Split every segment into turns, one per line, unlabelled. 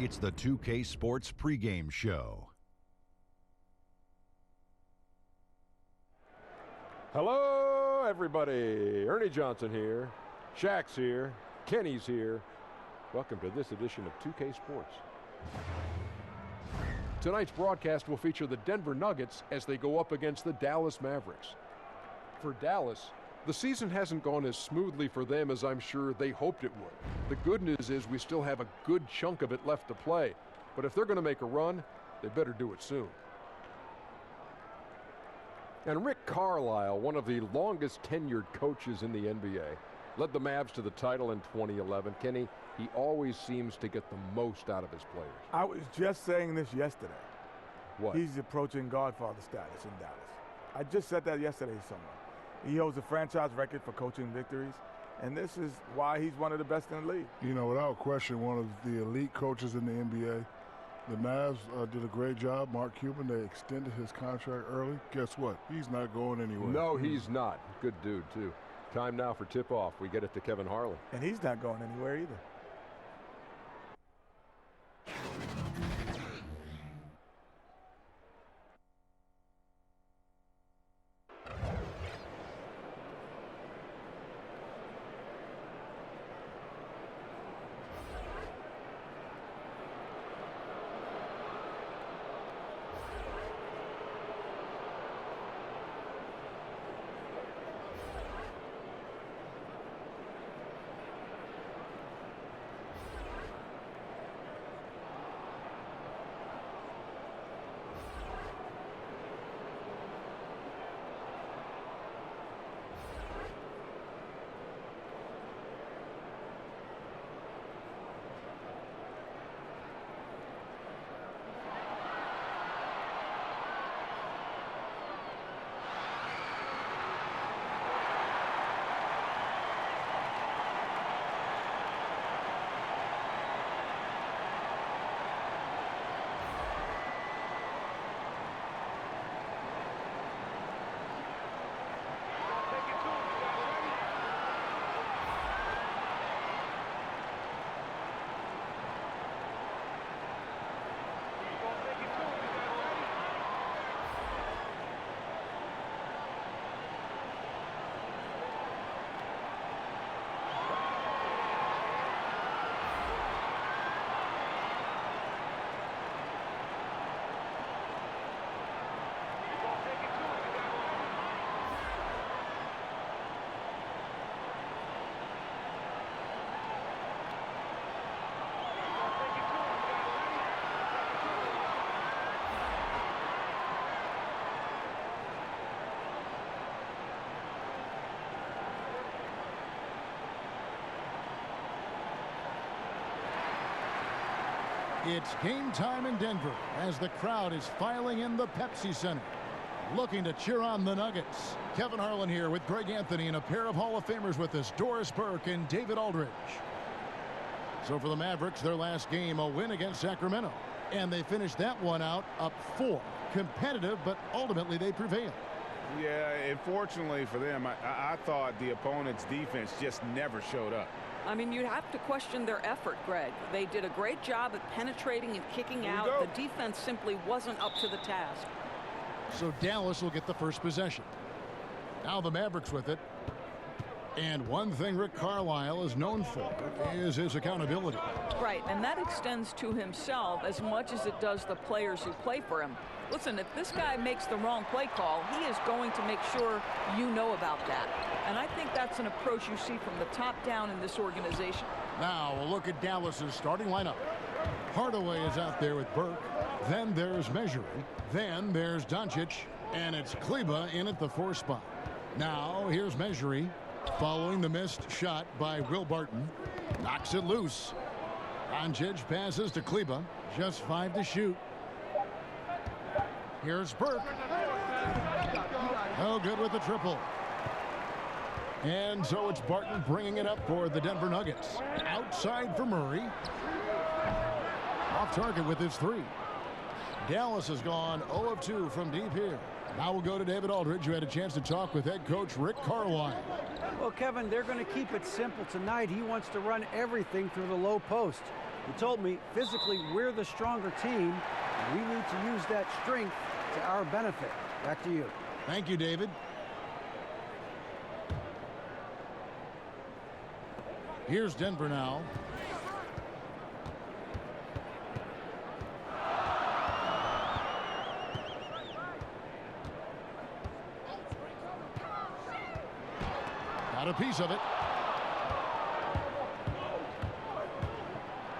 It's the 2K Sports pregame show.
Hello, everybody. Ernie Johnson here. Shaq's here. Kenny's here. Welcome to this edition of 2K Sports. Tonight's broadcast will feature the Denver Nuggets as they go up against the Dallas Mavericks. For Dallas, the season hasn't gone as smoothly for them as I'm sure they hoped it would. The good news is we still have a good chunk of it left to play, but if they're going to make a run, they better do it soon. And Rick Carlisle, one of the longest tenured coaches in the NBA, led the Mavs to the title in 2011. Kenny, he always seems to get the most out of his players.
I was just saying this yesterday.
What?
He's approaching Godfather status in Dallas. I just said that yesterday to someone. He holds a franchise record for coaching victories, and this is why he's one of the best in the league.
You know, without question, one of the elite coaches in the NBA. The Mavs did a great job. Mark Cuban, they extended his contract early. Guess what? He's not going anywhere.
No, he's not. Good dude, too. Time now for tip-off. We get it to Kevin Harlan.
And he's not going anywhere either.
It's game time in Denver as the crowd is filing in the Pepsi Center, looking to cheer on the Nuggets. Kevin Harlan here with Greg Anthony and a pair of Hall of Famers with us, Doris Burke and David Aldridge. So for the Mavericks, their last game, a win against Sacramento. And they finished that one out up 4. Competitive, but ultimately they prevailed.
Yeah, unfortunately for them, I thought the opponent's defense just never showed up.
I mean, you'd have to question their effort, Greg. They did a great job at penetrating and kicking out. The defense simply wasn't up to the task.
So Dallas will get the first possession. Now the Mavericks with it. And one thing Rick Carlisle is known for is his accountability.
Right, and that extends to himself as much as it does the players who play for him. Listen, if this guy makes the wrong play call, he is going to make sure you know about that. And I think that's an approach you see from the top down in this organization.
Now we'll look at Dallas's starting lineup. Hardaway is out there with Burke. Then there's Mejri. Then there's Doncic. And it's Kleber in at the 4 spot. Now here's Mejri. Following the missed shot by Will Barton. Knocks it loose. Doncic passes to Kleber. Just 5 to shoot. Here's Burke. Oh, good with the triple. And so it's Barton bringing it up for the Denver Nuggets. Outside for Murray. Off target with his 3. Dallas has gone 0 of 2 from deep here. Now we'll go to David Aldridge, who had a chance to talk with head coach Rick Carlisle.
Well, Kevin, they're going to keep it simple tonight. He wants to run everything through the low post. He told me physically we're the stronger team. We need to use that strength to our benefit. Back to you.
Thank you, David. Here's Denver now. Got a piece of it.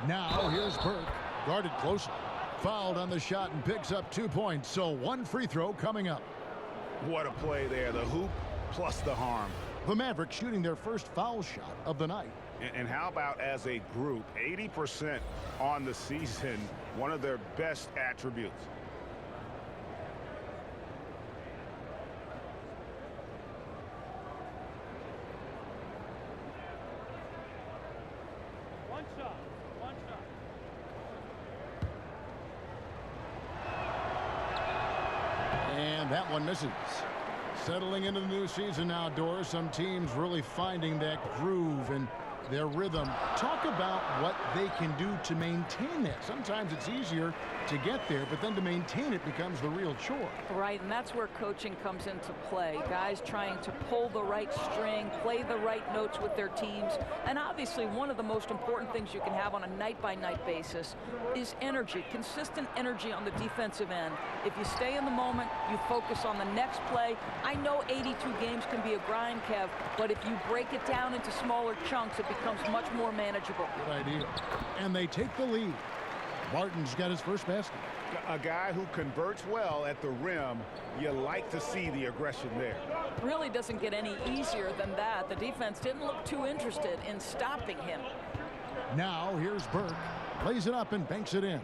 Now here's Burke, guarded closely. Fouled on the shot and picks up 2 points, so 1 free throw coming up.
What a play there. The hoop plus the harm.
The Mavericks shooting their first foul shot of the night.
And how about as a group, 80% on the season, one of their best attributes.
One shot.
And that one misses. Settling into the new season outdoors, some teams really finding that groove and their rhythm. Talk about what they can do to maintain that. Sometimes it's easier to get there, but then to maintain it becomes the real chore.
Right, and that's where coaching comes into play. Guys trying to pull the right string, play the right notes with their teams. And obviously, one of the most important things you can have on a night-by-night basis is energy, consistent energy on the defensive end. If you stay in the moment, you focus on the next play. I know 82 games can be a grind, Kev, but if you break it down into smaller chunks, it becomes much more manageable.
Good idea. And they take the lead. Martin's got his first basket.
A guy who converts well at the rim, you like to see the aggression there.
Really doesn't get any easier than that. The defense didn't look too interested in stopping him.
Now here's Burke. Lays it up and banks it in.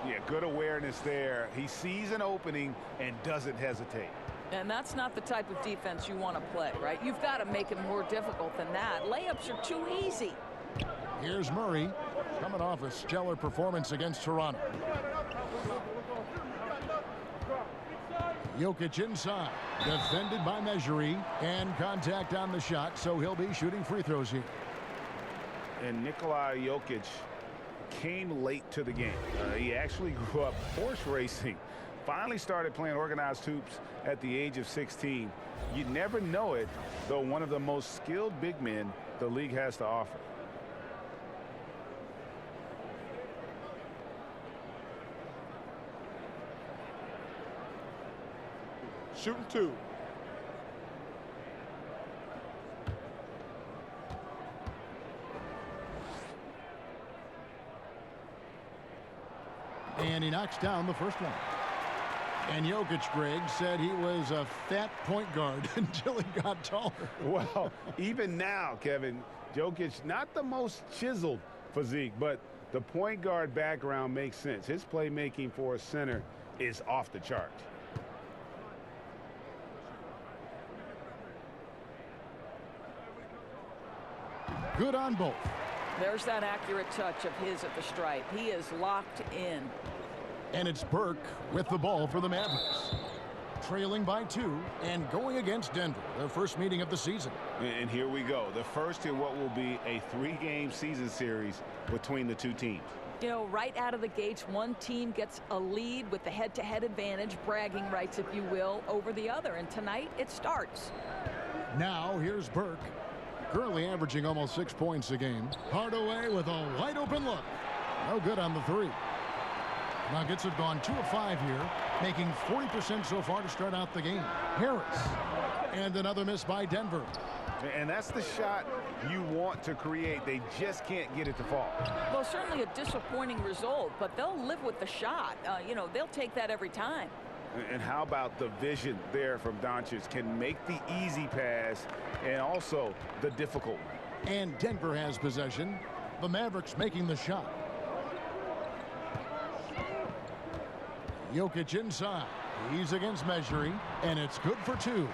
Yeah, good awareness there. He sees an opening and doesn't hesitate.
And that's not the type of defense you want to play, right? You've got to make it more difficult than that. Layups are too easy.
Here's Murray, coming off a stellar performance against Toronto. Jokic inside, defended by Mejri, and contact on the shot, so he'll be shooting free throws here.
And Nikola Jokic came late to the game. He actually grew up horse racing. Finally started playing organized hoops at the age of 16. You never know it, though one of the most skilled big men the league has to offer.
Shooting 2.
And he knocks down the first one. And Jokic, Greg, said he was a fat point guard until he got taller.
Well, even now, Kevin, Jokic, not the most chiseled physique, but the point guard background makes sense. His playmaking for a center is off the charts.
Good on both.
There's that accurate touch of his at the stripe. He is locked in.
And it's Burke with the ball for the Mavericks. Trailing by 2 and going against Denver, their first meeting of the season.
And here we go. The first in what will be a 3-game season series between the two teams.
You know, right out of the gates, one team gets a lead with the head-to-head advantage, bragging rights, if you will, over the other. And tonight, it starts.
Now, here's Burke. Currently averaging almost 6 points a game. Hardaway with a wide-open look. No good on the 3. Nuggets have gone 2 of 5 here, making 40% so far to start out the game. Harris. And another miss by Denver.
And that's the shot you want to create. They just can't get it to fall.
Well, certainly a disappointing result, but they'll live with the shot. You know, they'll take that every time.
And how about the vision there from Doncic? Can make the easy pass and also the difficult one.
And Denver has possession. The Mavericks making the shot. Jokic inside. He's against Mejri, and it's good for 2.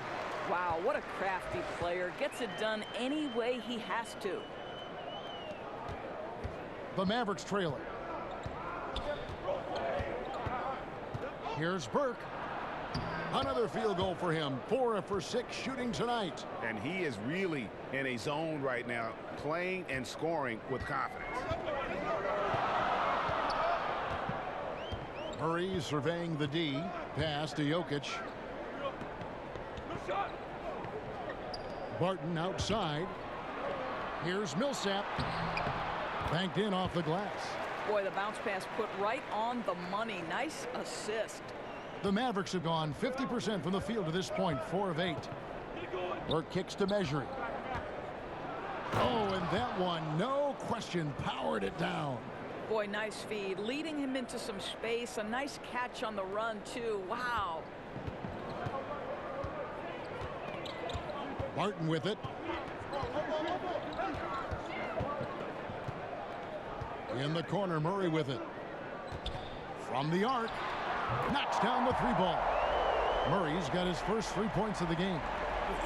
Wow, what a crafty player. Gets it done any way he has to.
The Mavericks trailing. Here's Burke. Another field goal for him. 4 for 6 shooting tonight.
And he is really in a zone right now, playing and scoring with confidence.
Murray surveying the D. Pass to Jokic. Barton outside. Here's Millsap. Banked in off the glass.
Boy, the bounce pass put right on the money. Nice assist.
The Mavericks have gone 50% from the field to this point, 4 of 8. Burke kicks to Measuring. Oh, and that one, no question, powered it down.
Boy, nice feed, leading him into some space. A nice catch on the run, too. Wow.
Barton with it. In the corner, Murray with it. From the arc. Knocks down the 3-ball. Murray's got his first 3 points of the game.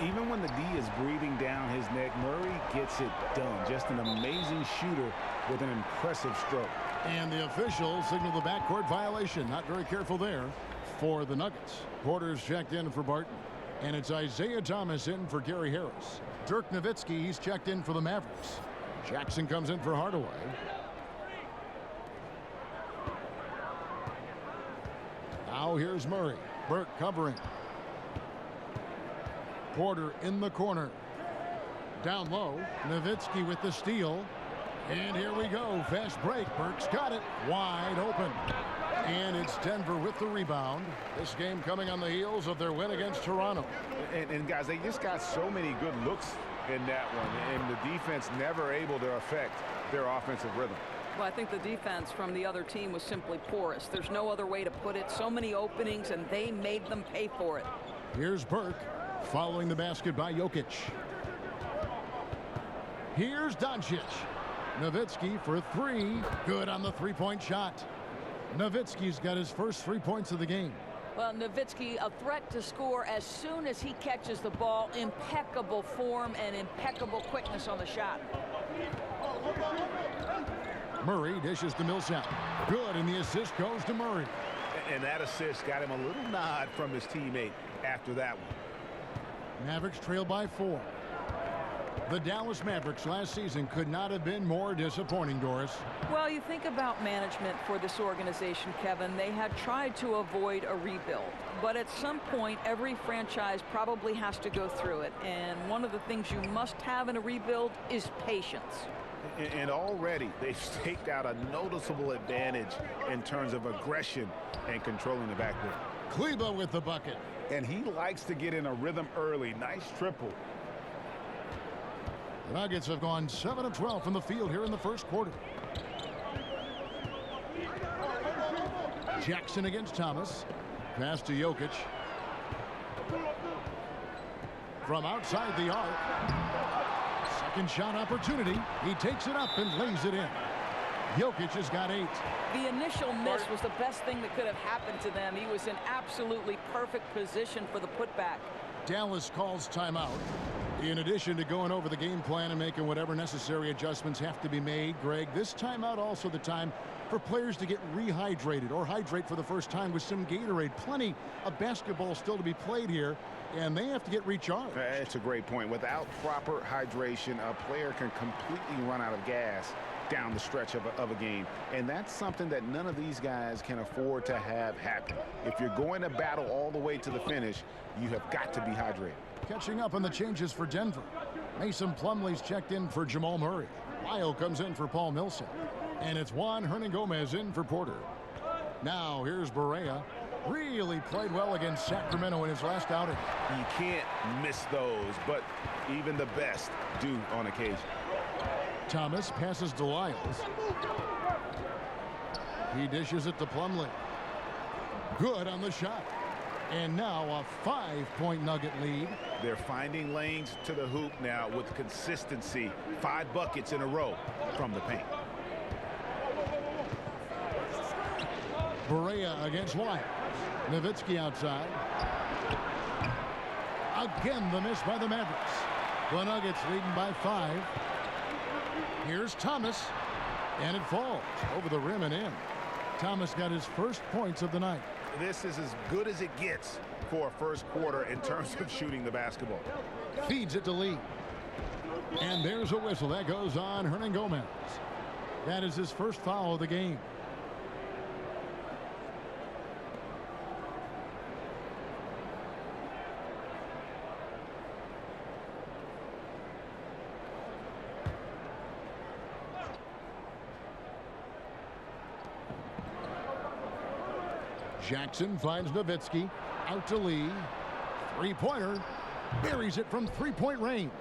Even when the D is breathing down his neck, Murray gets it done. Just an amazing shooter with an impressive stroke.
And the officials signal the backcourt violation. Not very careful there for the Nuggets. Porter's checked in for Barton. And it's Isaiah Thomas in for Gary Harris. Dirk Nowitzki, he's checked in for the Mavericks. Jackson comes in for Hardaway. Now here's Murray. Burke covering. Porter in the corner. Down low. Nowitzki with the steal. And here we go. Fast break. Burke's got it. Wide open. And it's Denver with the rebound. This game coming on the heels of their win against Toronto.
And guys, they just got so many good looks in that one. And the defense never able to affect their offensive rhythm.
Well, I think the defense from the other team was simply porous. There's no other way to put it. So many openings, and they made them pay for it.
Here's Burke following the basket by Jokic. Here's Doncic. Nowitzki for 3. Good on the 3-point shot. Nowitzki's got his first 3 points of the game.
Well, Nowitzki, a threat to score as soon as he catches the ball. Impeccable form and impeccable quickness on the shot.
Murray dishes to Millsap. Good, and the assist goes to Murray.
And that assist got him a little nod from his teammate after that one.
Mavericks trail by 4. The Dallas Mavericks last season could not have been more disappointing, Doris.
Well, you think about management for this organization, Kevin. They had tried to avoid a rebuild. But at some point, every franchise probably has to go through it. And one of the things you must have in a rebuild is patience.
And already they've staked out a noticeable advantage in terms of aggression and controlling the backcourt.
Kleba with the bucket.
And he likes to get in a rhythm early. Nice triple.
The Nuggets have gone 7 of 12 from the field here in the first quarter. Jackson against Thomas. Pass to Jokic. From outside the arc. Second shot opportunity. He takes it up and lays it in. Jokic has got 8.
The initial miss was the best thing that could have happened to them. He was in absolutely perfect position for the putback.
Dallas calls timeout. In addition to going over the game plan and making whatever necessary adjustments have to be made, Greg, this timeout also the time for players to get rehydrated or hydrate for the first time with some Gatorade. Plenty of basketball still to be played here, and they have to get recharged.
That's a great point. Without proper hydration, a player can completely run out of gas down the stretch of a game. And that's something that none of these guys can afford to have happen. If you're going to battle all the way to the finish, you have got to be hydrated.
Catching up on the changes for Denver. Mason Plumlee's checked in for Jamal Murray. Lyle comes in for Paul Millsap. And it's Juan Hernangomez in for Porter. Now here's Barea. Really played well against Sacramento in his last outing.
You can't miss those, but even the best do on occasion.
Thomas passes to Lyles. He dishes it to Plumlee. Good on the shot. And now a 5-point Nugget lead.
They're finding lanes to the hoop now with consistency. 5 buckets in a row from the paint.
Barea against Lyles. Nowitzki outside. Again the miss by the Mavericks. The Nuggets leading by 5. Here's Thomas. And it falls over the rim and in. Thomas got his first points of the night.
This is as good as it gets for a first quarter in terms of shooting the basketball.
Feeds it to Lee. And there's a whistle. That goes on Hernangomez. That is his first foul of the game. Jackson finds Nowitzki. Out to Lee. Three-pointer. Buries it from three-point range.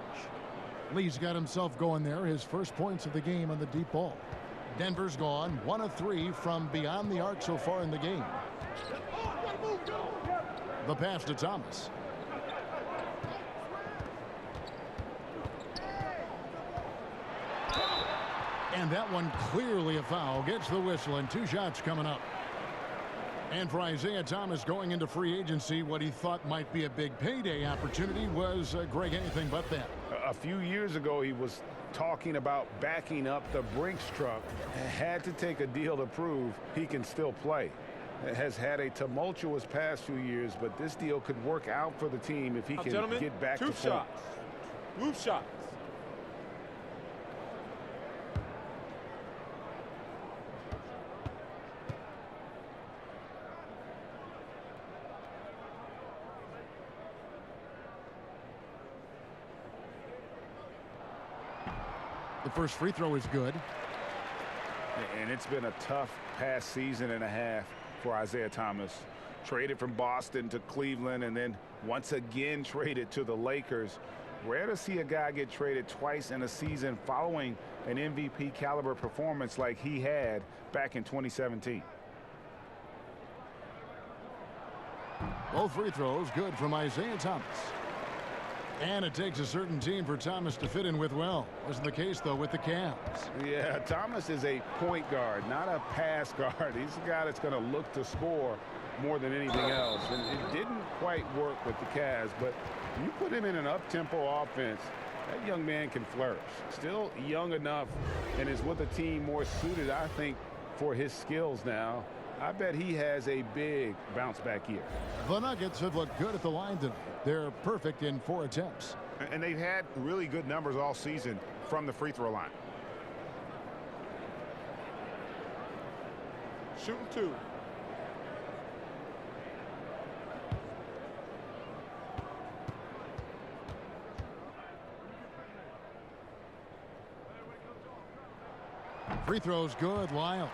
Lee's got himself going there. His first points of the game on the deep ball. Denver's gone 1 of 3 from beyond the arc so far in the game. The pass to Thomas. And that one clearly a foul. Gets the whistle and 2 shots coming up. And for Isaiah Thomas going into free agency, what he thought might be a big payday opportunity was, Greg, anything but that.
A few years ago, he was talking about backing up the Brinks truck. Had to take a deal to prove he can still play. Has had a tumultuous past few years, but this deal could work out for the team if he can get back to form.
Blue shots.
The first free throw is good.
And it's been a tough past season and a half for Isaiah Thomas. Traded from Boston to Cleveland and then once again traded to the Lakers. Rare to see a guy get traded twice in a season following an MVP caliber performance like he had back in 2017.
Both free throws good from Isaiah Thomas. And it takes a certain team for Thomas to fit in with well. Wasn't the case, though, with the Cavs.
Yeah, Thomas is a point guard, not a pass guard. He's a guy that's going to look to score more than anything else. And it didn't quite work with the Cavs, but you put him in an up-tempo offense, that young man can flourish. Still young enough and is with a team more suited, I think, for his skills now. I bet he has a big bounce-back year.
The Nuggets have looked good at the line tonight. They're perfect in 4 attempts.
And they've had really good numbers all season from the free throw line.
Shooting 2.
Free throws good, Lyle.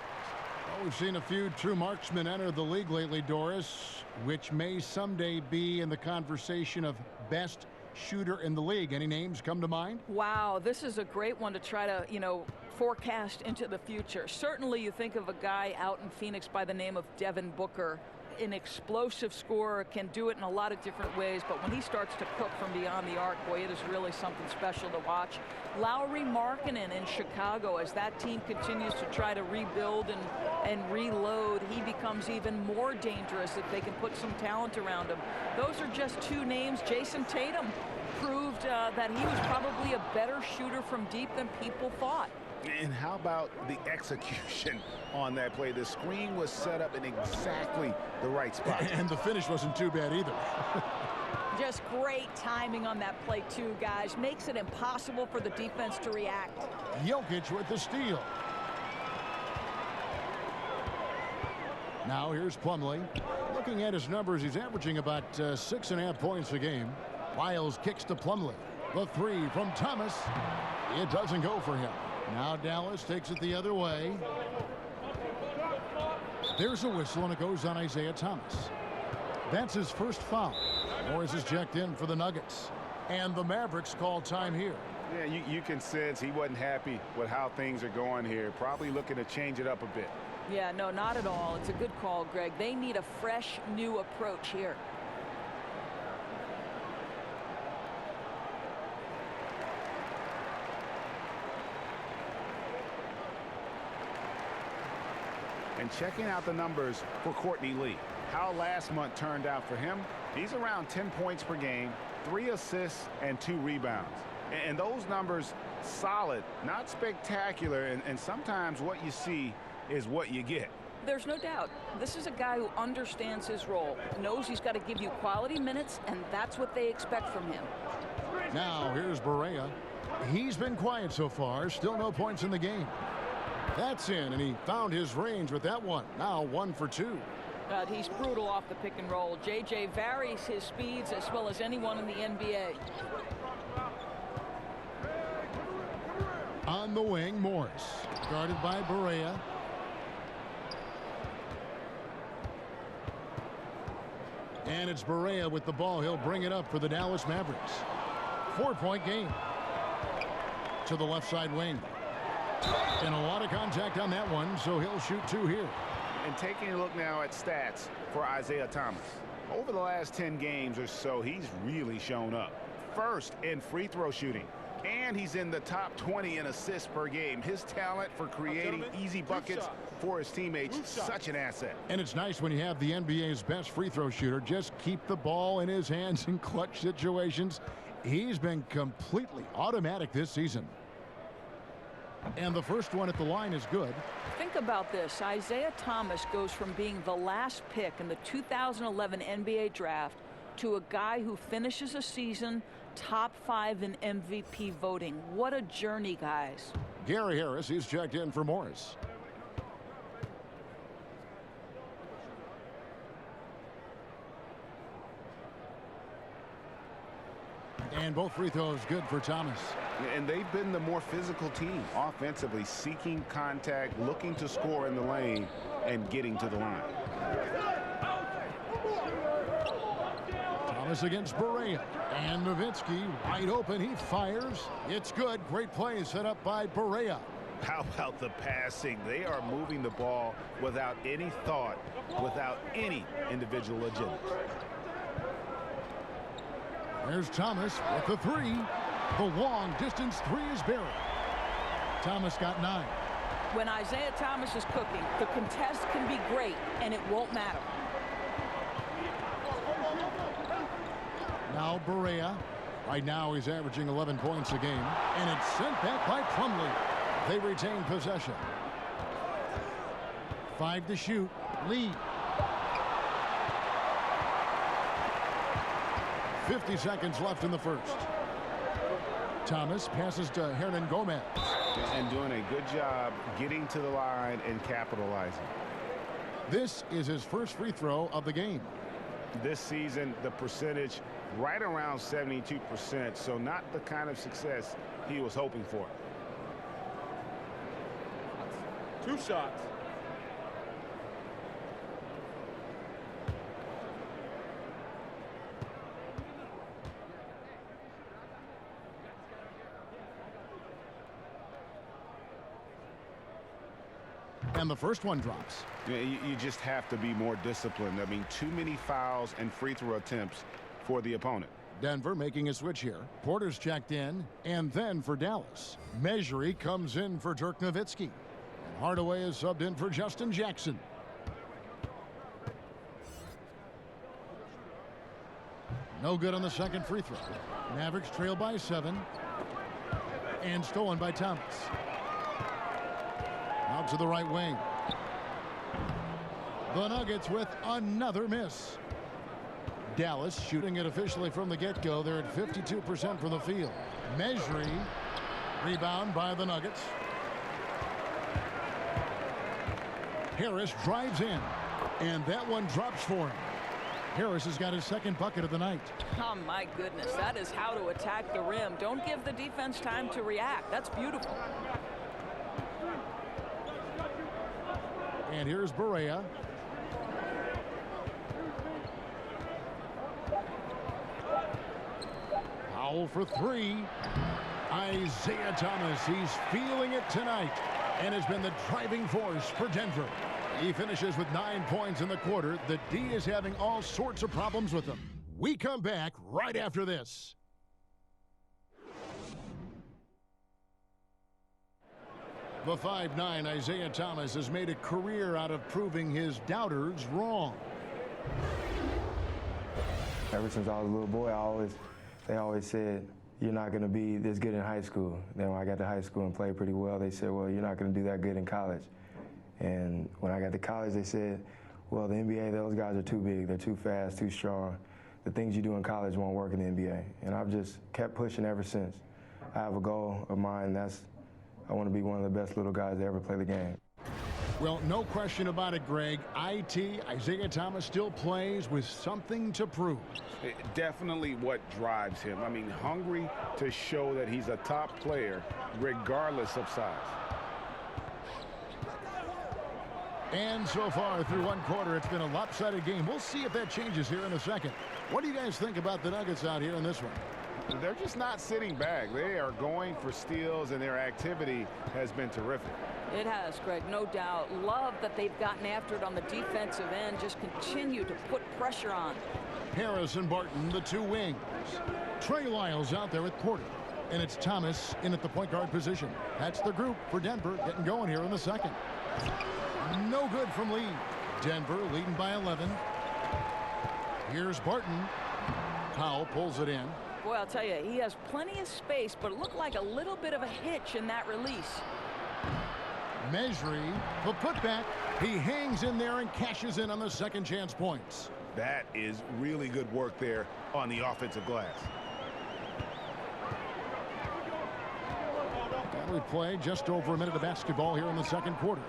Well, we've seen a few true marksmen enter the league lately, Doris, which may someday be in the conversation of best shooter in the league. Any names come to mind?
Wow, this is a great one to try to, forecast into the future. Certainly you think of a guy out in Phoenix by the name of Devin Booker. An explosive scorer, can do it in a lot of different ways, but when he starts to cook from beyond the arc, boy, it is really something special to watch. Lauri Markkanen in Chicago, as that team continues to try to rebuild and reload, he becomes even more dangerous if they can put some talent around him. Those are just 2 names. Jason Tatum proved that he was probably a better shooter from deep than people thought.
And how about the execution on that play? The screen was set up in exactly the right spot.
And the finish wasn't too bad either.
Just great timing on that play, too, guys. Makes it impossible for the defense to react.
Jokic with the steal. Now here's Plumlee. Looking at his numbers, he's averaging about 6.5 points a game. Lyles kicks to Plumlee. The 3 from Thomas. It doesn't go for him. Now Dallas takes it the other way. There's a whistle, and it goes on Isaiah Thomas. That's his first foul. Morris is checked in for the Nuggets. And the Mavericks call time here.
Yeah, you can sense he wasn't happy with how things are going here. Probably looking to change it up a bit.
Yeah, no, not at all. It's a good call, Greg. They need a fresh, new approach here.
And checking out the numbers for Courtney Lee. How last month turned out for him. He's around 10 points per game, 3 assists, and 2 rebounds. And those numbers, solid, not spectacular. And sometimes what you see is what you get.
There's no doubt. This is a guy who understands his role, knows he's got to give you quality minutes, and that's what they expect from him.
Now here's Barea. He's been quiet so far. Still no points in the game. That's in, and he found his range with that one. Now 1 for 2.
He's brutal off the pick and roll. JJ varies his speeds as well as anyone in the NBA.
On the wing, Morris. Guarded by Barea. And it's Barea with the ball. He'll bring it up for the Dallas Mavericks. 4-point game. To the left side wing. And a lot of contact on that one, so he'll shoot 2 here.
And taking a look now at stats for Isaiah Thomas. Over the last 10 games or so, he's really shown up. First in free throw shooting. And he's in the top 20 in assists per game. His talent for creating easy buckets for his teammates, such an asset.
And it's nice when you have the NBA's best free throw shooter just keep the ball in his hands in clutch situations. He's been completely automatic this season. And the first one at the line is good.
Think about this. Isaiah Thomas goes from being the last pick in the 2011 NBA draft to a guy who finishes a season top 5 in MVP voting. What a journey, guys.
Gary Harris, he's checked in for Morris. And both free throws good for Thomas.
And they've been the more physical team offensively, seeking contact, looking to score in the lane, and getting to the line.
Thomas against Barea. And Nowitzki wide open. He fires. It's good. Great play set up by Barea.
How about the passing? They are moving the ball without any thought, without any individual agenda.
There's Thomas with the 3. The long distance 3 is buried. Thomas got 9.
When Isaiah Thomas is cooking, the contest can be great, and it won't matter.
Now Barea. Right now he's averaging 11 points a game. And it's sent back by Plumlee. They retain possession. 5 to shoot. Lead. 50 seconds left in the first. Thomas passes to Hernan Gomez.
And doing a good job getting to the line and capitalizing.
This is his first free throw of the game.
This season, the percentage right around 72%, so not the kind of success he was hoping for.
2 shots.
And the first one drops.
You just have to be more disciplined. I mean, too many fouls and free throw attempts for the opponent.
Denver making a switch here. Porter's checked in. And then for Dallas, Mejri comes in for Dirk Nowitzki. And Hardaway is subbed in for Justin Jackson. No good on the second free throw. Mavericks trail by 7. And stolen by Thomas. Out to the right wing. The Nuggets with another miss. Dallas shooting it officially from the get-go. They're at 52% from the field. Mejri. Rebound by the Nuggets. Harris drives in. And that one drops for him. Harris has got his second bucket of the night.
Oh, my goodness. That is how to attack the rim. Don't give the defense time to react. That's beautiful.
And here's Barea. Powell for 3. Isaiah Thomas, he's feeling it tonight and has been the driving force for Denver. He finishes with 9 points in the quarter. The D is having all sorts of problems with him. We come back right after this. The 5'9" Isaiah Thomas has made a career out of proving his doubters wrong.
Ever since I was a little boy, they always said, you're not going to be this good in high school. Then when I got to high school and played pretty well, they said, well, you're not going to do that good in college. And when I got to college, they said, well, the NBA, those guys are too big. They're too fast, too strong. The things you do in college won't work in the NBA. And I've just kept pushing ever since. I have a goal of mine, I want to be one of the best little guys to ever play the game.
Well, no question about it, Greg. Isaiah Thomas still plays with something to prove.
Definitely what drives him. I mean, hungry to show that he's a top player regardless of size.
And so far through one quarter, it's been a lopsided game. We'll see if that changes here in a second. What do you guys think about the Nuggets out here in this one?
They're just not sitting back. They are going for steals, and their activity has been terrific.
It has, Greg, no doubt. Love that they've gotten after it on the defensive end. Just continue to put pressure on.
Harris and Barton, the two wings. Trey Lyles out there with Porter. And it's Thomas in at the point guard position. That's the group for Denver getting going here in the second. No good from Lee. Denver leading by 11. Here's Barton. Powell pulls it in.
Boy, I'll tell you, he has plenty of space, but it looked like a little bit of a hitch in that release.
Mejri, the putback. He hangs in there and cashes in on the second chance points.
That is really good work there on the offensive glass.
And we play just over a minute of basketball here in the second quarter.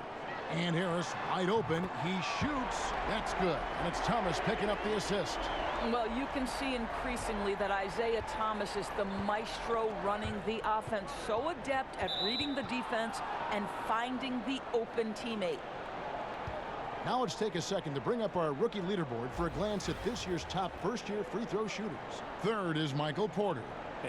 And Harris wide open. He shoots. That's good. And it's Thomas picking up the assist.
Well, you can see increasingly that Isaiah Thomas is the maestro running the offense. So adept at reading the defense and finding the open teammate.
Now let's take a second to bring up our rookie leaderboard for a glance at this year's top first-year free throw shooters. Third is Michael Porter.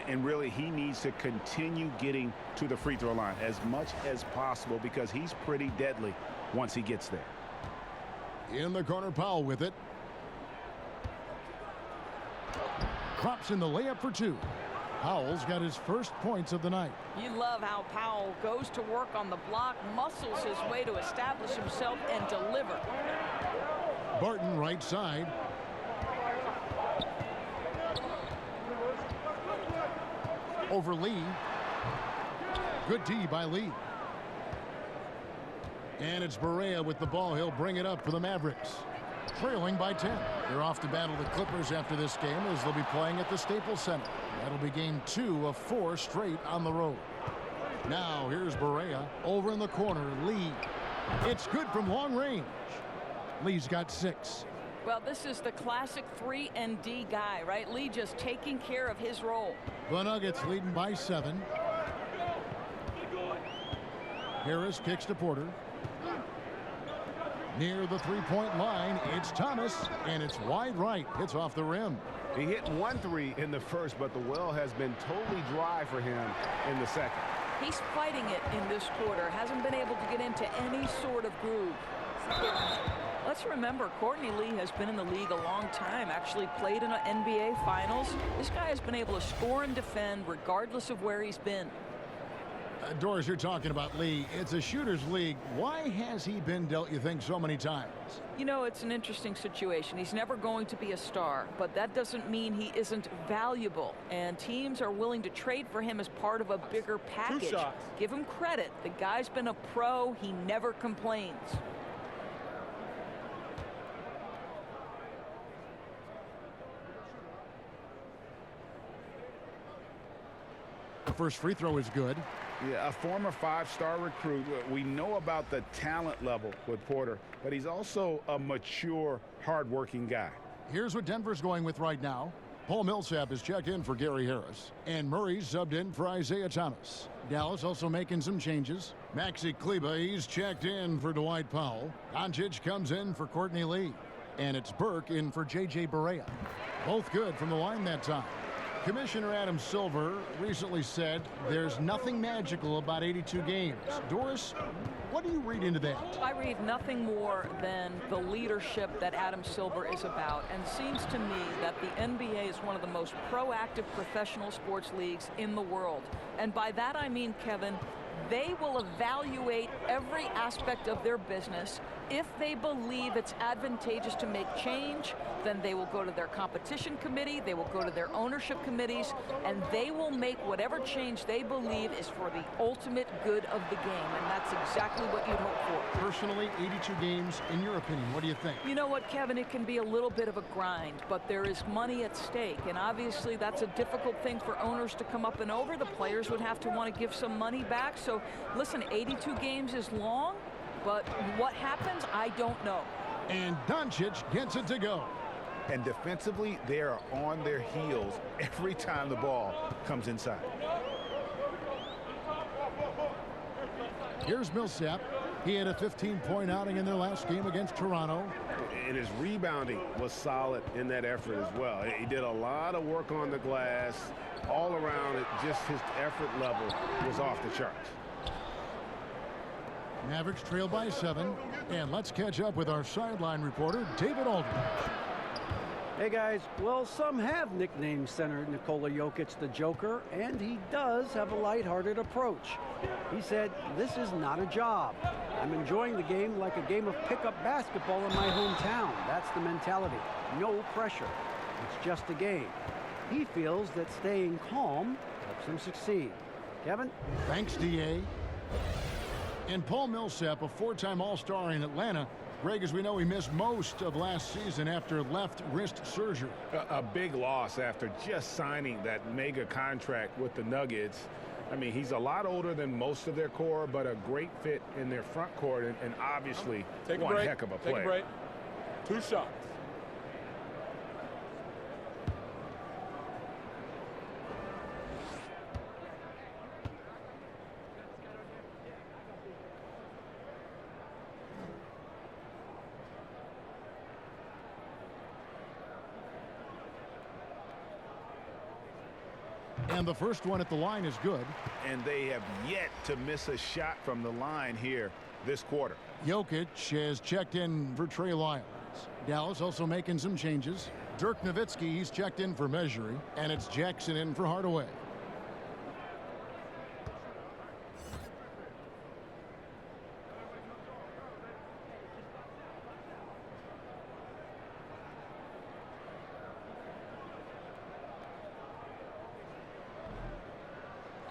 And really, he needs to continue getting to the free throw line as much as possible because he's pretty deadly once he gets there.
In the corner, Powell with it. Drops in the layup for two. Powell's got his first points of the night.
You love how Powell goes to work on the block, muscles his way to establish himself and deliver.
Barton right side. Over Lee. Good D by Lee. And it's Barea with the ball. He'll bring it up for the Mavericks. Trailing by 10. They're off to battle the Clippers after this game as they'll be playing at the Staples Center. That'll be game 2 of 4 straight on the road. Now here's Barea over in the corner. Lee. It's good from long range. Lee's got 6.
Well, this is the classic 3-and-D guy, right? Lee just taking care of his role.
The Nuggets leading by 7. Harris kicks to Porter. Near the three-point line, it's Thomas, and it's wide right. Hits off the rim.
He hit 1 3 in the first, but the well has been totally dry for him in the second.
He's fighting it in this quarter. Hasn't been able to get into any sort of groove. Let's remember, Courtney Lee has been in the league a long time, actually played in an NBA Finals. This guy has been able to score and defend regardless of where he's been.
Doris, you're talking about Lee. It's a shooter's league. Why has he been dealt, you think, so many times?
You know, it's an interesting situation. He's never going to be a star, but that doesn't mean he isn't valuable. And teams are willing to trade for him as part of a bigger package.
2 shots.
Give him credit. The guy's been a pro. He never complains.
The first free throw is good.
Yeah, a former 5-star recruit. We know about the talent level with Porter, but he's also a mature, hard-working guy.
Here's what Denver's going with right now. Paul Millsap is checked in for Gary Harris, and Murray's subbed in for Isaiah Thomas. Dallas also making some changes. Maxi Kleber, he's checked in for Dwight Powell. Doncic comes in for Courtney Lee, and it's Burke in for J.J. Barea. Both good from the line that time. Commissioner Adam Silver recently said there's nothing magical about 82 games. Doris, what do you read into that?
I read nothing more than the leadership that Adam Silver is about. And it seems to me that the NBA is one of the most proactive professional sports leagues in the world. And by that I mean, Kevin, they will evaluate every aspect of their business. If they believe it's advantageous to make change, then they will go to their competition committee, they will go to their ownership committees, and they will make whatever change they believe is for the ultimate good of the game. And that's exactly what you'd hope for.
Personally, 82 games, in your opinion, what do you think?
You know what, Kevin, it can be a little bit of a grind, but there is money at stake. And obviously that's a difficult thing for owners to come up and over. The players would have to want to give some money back. So listen, 82 games is long, but what happens, I don't know.
And Doncic gets it to go.
And defensively, they are on their heels every time the ball comes inside.
Here's Millsap. He had a 15-point outing in their last game against Toronto.
And his rebounding was solid in that effort as well. He did a lot of work on the glass. All around it, just his effort level was off the charts.
Mavericks trail by 7. And let's catch up with our sideline reporter, David Aldridge.
Hey guys, well, some have nicknamed center Nikola Jokic the Joker, and he does have a lighthearted approach. He said, "This is not a job. I'm enjoying the game like a game of pickup basketball in my hometown." That's the mentality. No pressure. It's just a game. He feels that staying calm helps him succeed. Kevin?
Thanks, D.A. And Paul Millsap, a 4-time All-Star in Atlanta. Greg, as we know, he missed most of last season after left wrist surgery.
A big loss after just signing that mega contract with the Nuggets. I mean, he's a lot older than most of their core, but a great fit in their front court, and obviously one heck of a player.
Take a break. 2 shots.
And the first one at the line is good.
And they have yet to miss a shot from the line here this quarter.
Jokic has checked in for Trey Lyles. Dallas also making some changes. Dirk Nowitzki, he's checked in for Measuring. And it's Jackson in for Hardaway.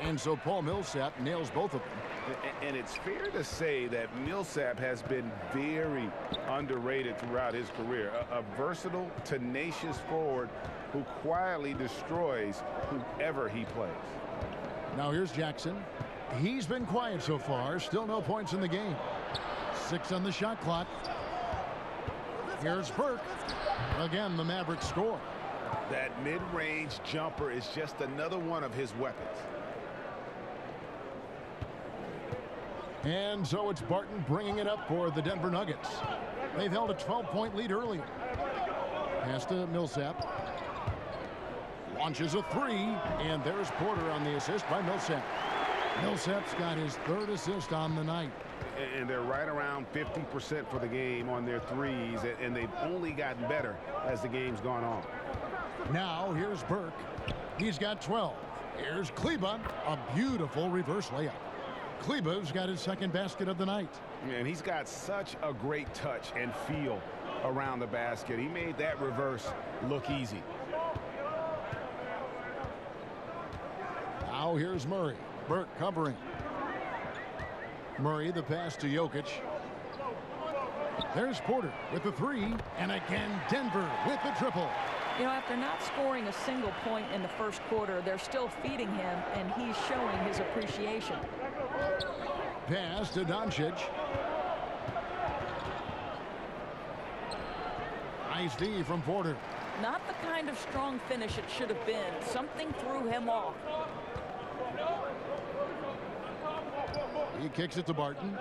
And so Paul Millsap nails both of them.
And it's fair to say that Millsap has been very underrated throughout his career. A versatile, tenacious forward who quietly destroys whoever he plays.
Now here's Jackson. He's been quiet so far. Still no points in the game. 6 on the shot clock. Here's Burke. Again, the Mavericks score.
That mid-range jumper is just another one of his weapons.
And so it's Barton bringing it up for the Denver Nuggets. They've held a 12-point lead earlier. Pass to Millsap. Launches a 3, and there's Porter on the assist by Millsap. Millsap's got his 3rd assist on the night.
And they're right around 50% for the game on their threes, and they've only gotten better as the game's gone on.
Now here's Burke. He's got 12. Here's Kleba. A beautiful reverse layup. Kleba's got his 2nd basket of the night.
And he's got such a great touch and feel around the basket. He made that reverse look easy.
Now here's Murray. Burke covering. Murray, the pass to Jokic. There's Porter with the 3. And again, Denver with the triple.
You know, after not scoring a single point in the first quarter, they're still feeding him, and he's showing his appreciation.
Pass to Doncic. Nice D from Porter.
Not the kind of strong finish it should have been. Something threw him off.
He kicks it to Barton.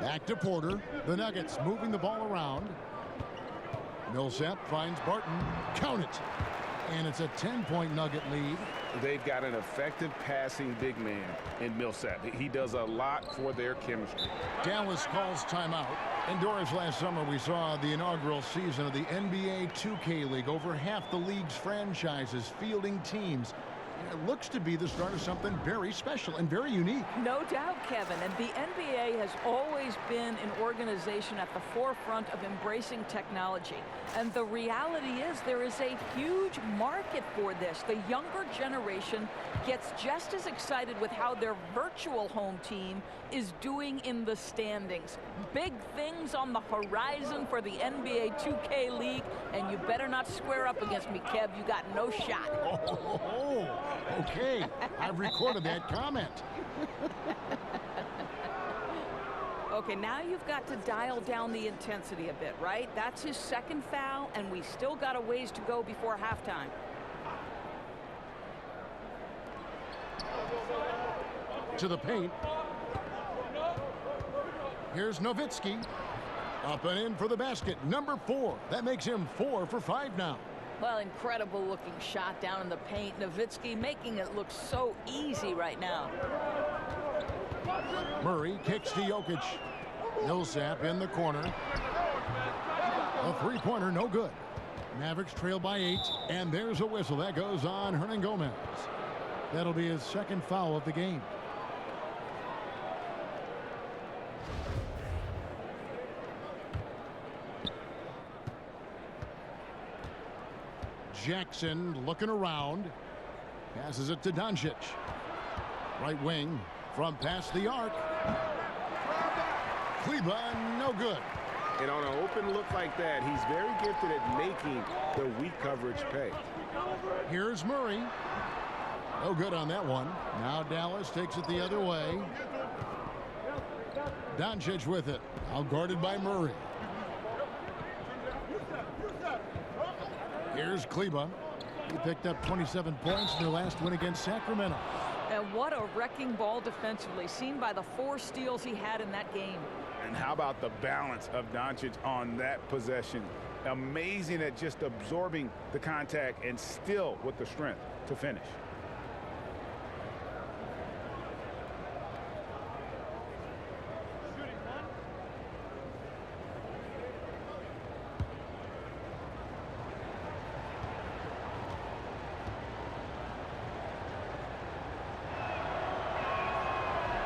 Back to Porter. The Nuggets moving the ball around. Millsap finds Barton. Count it. And it's a 10-point Nugget lead.
They've got an effective passing big man in Millsap. He does a lot for their chemistry.
Dallas calls timeout. Indoors last summer, we saw the inaugural season of the NBA 2K League. Over half the league's franchises fielding teams. It looks to be the start of something very special and very unique.
No doubt, Kevin. And the NBA has always been an organization at the forefront of embracing technology. And the reality is there is a huge market for this. The younger generation gets just as excited with how their virtual home team is doing in the standings. Big things on the horizon for the NBA 2K League, and you better not square up against me, Kev. You got no shot.
Okay, I've recorded that comment.
Okay, now you've got to dial down the intensity a bit, right? That's his 2nd foul, and we still got a ways to go before halftime.
To the paint. Here's Nowitzki. Up and in for the basket. Number 4. That makes him 4 for 5 now.
Well, incredible looking shot down in the paint. Nowitzki making it look so easy right now.
Murray kicks to Jokic. Millsap in the corner. A three-pointer, no good. Mavericks trail by 8, and there's a whistle. That goes on Hernangomez. That'll be his second foul of the game. Jackson looking around. Passes it to Doncic. Right wing from past the arc. Kleber, no good.
And on an open look like that, he's very gifted at making the weak coverage pay.
Here's Murray. No good on that one. Now Dallas takes it the other way. Doncic with it. Now guarded by Murray. Here's Kleber. He picked up 27 points in their last win against Sacramento.
And what a wrecking ball defensively, seen by the 4 steals he had in that game.
And how about the balance of Doncic on that possession? Amazing at just absorbing the contact and still with the strength to finish.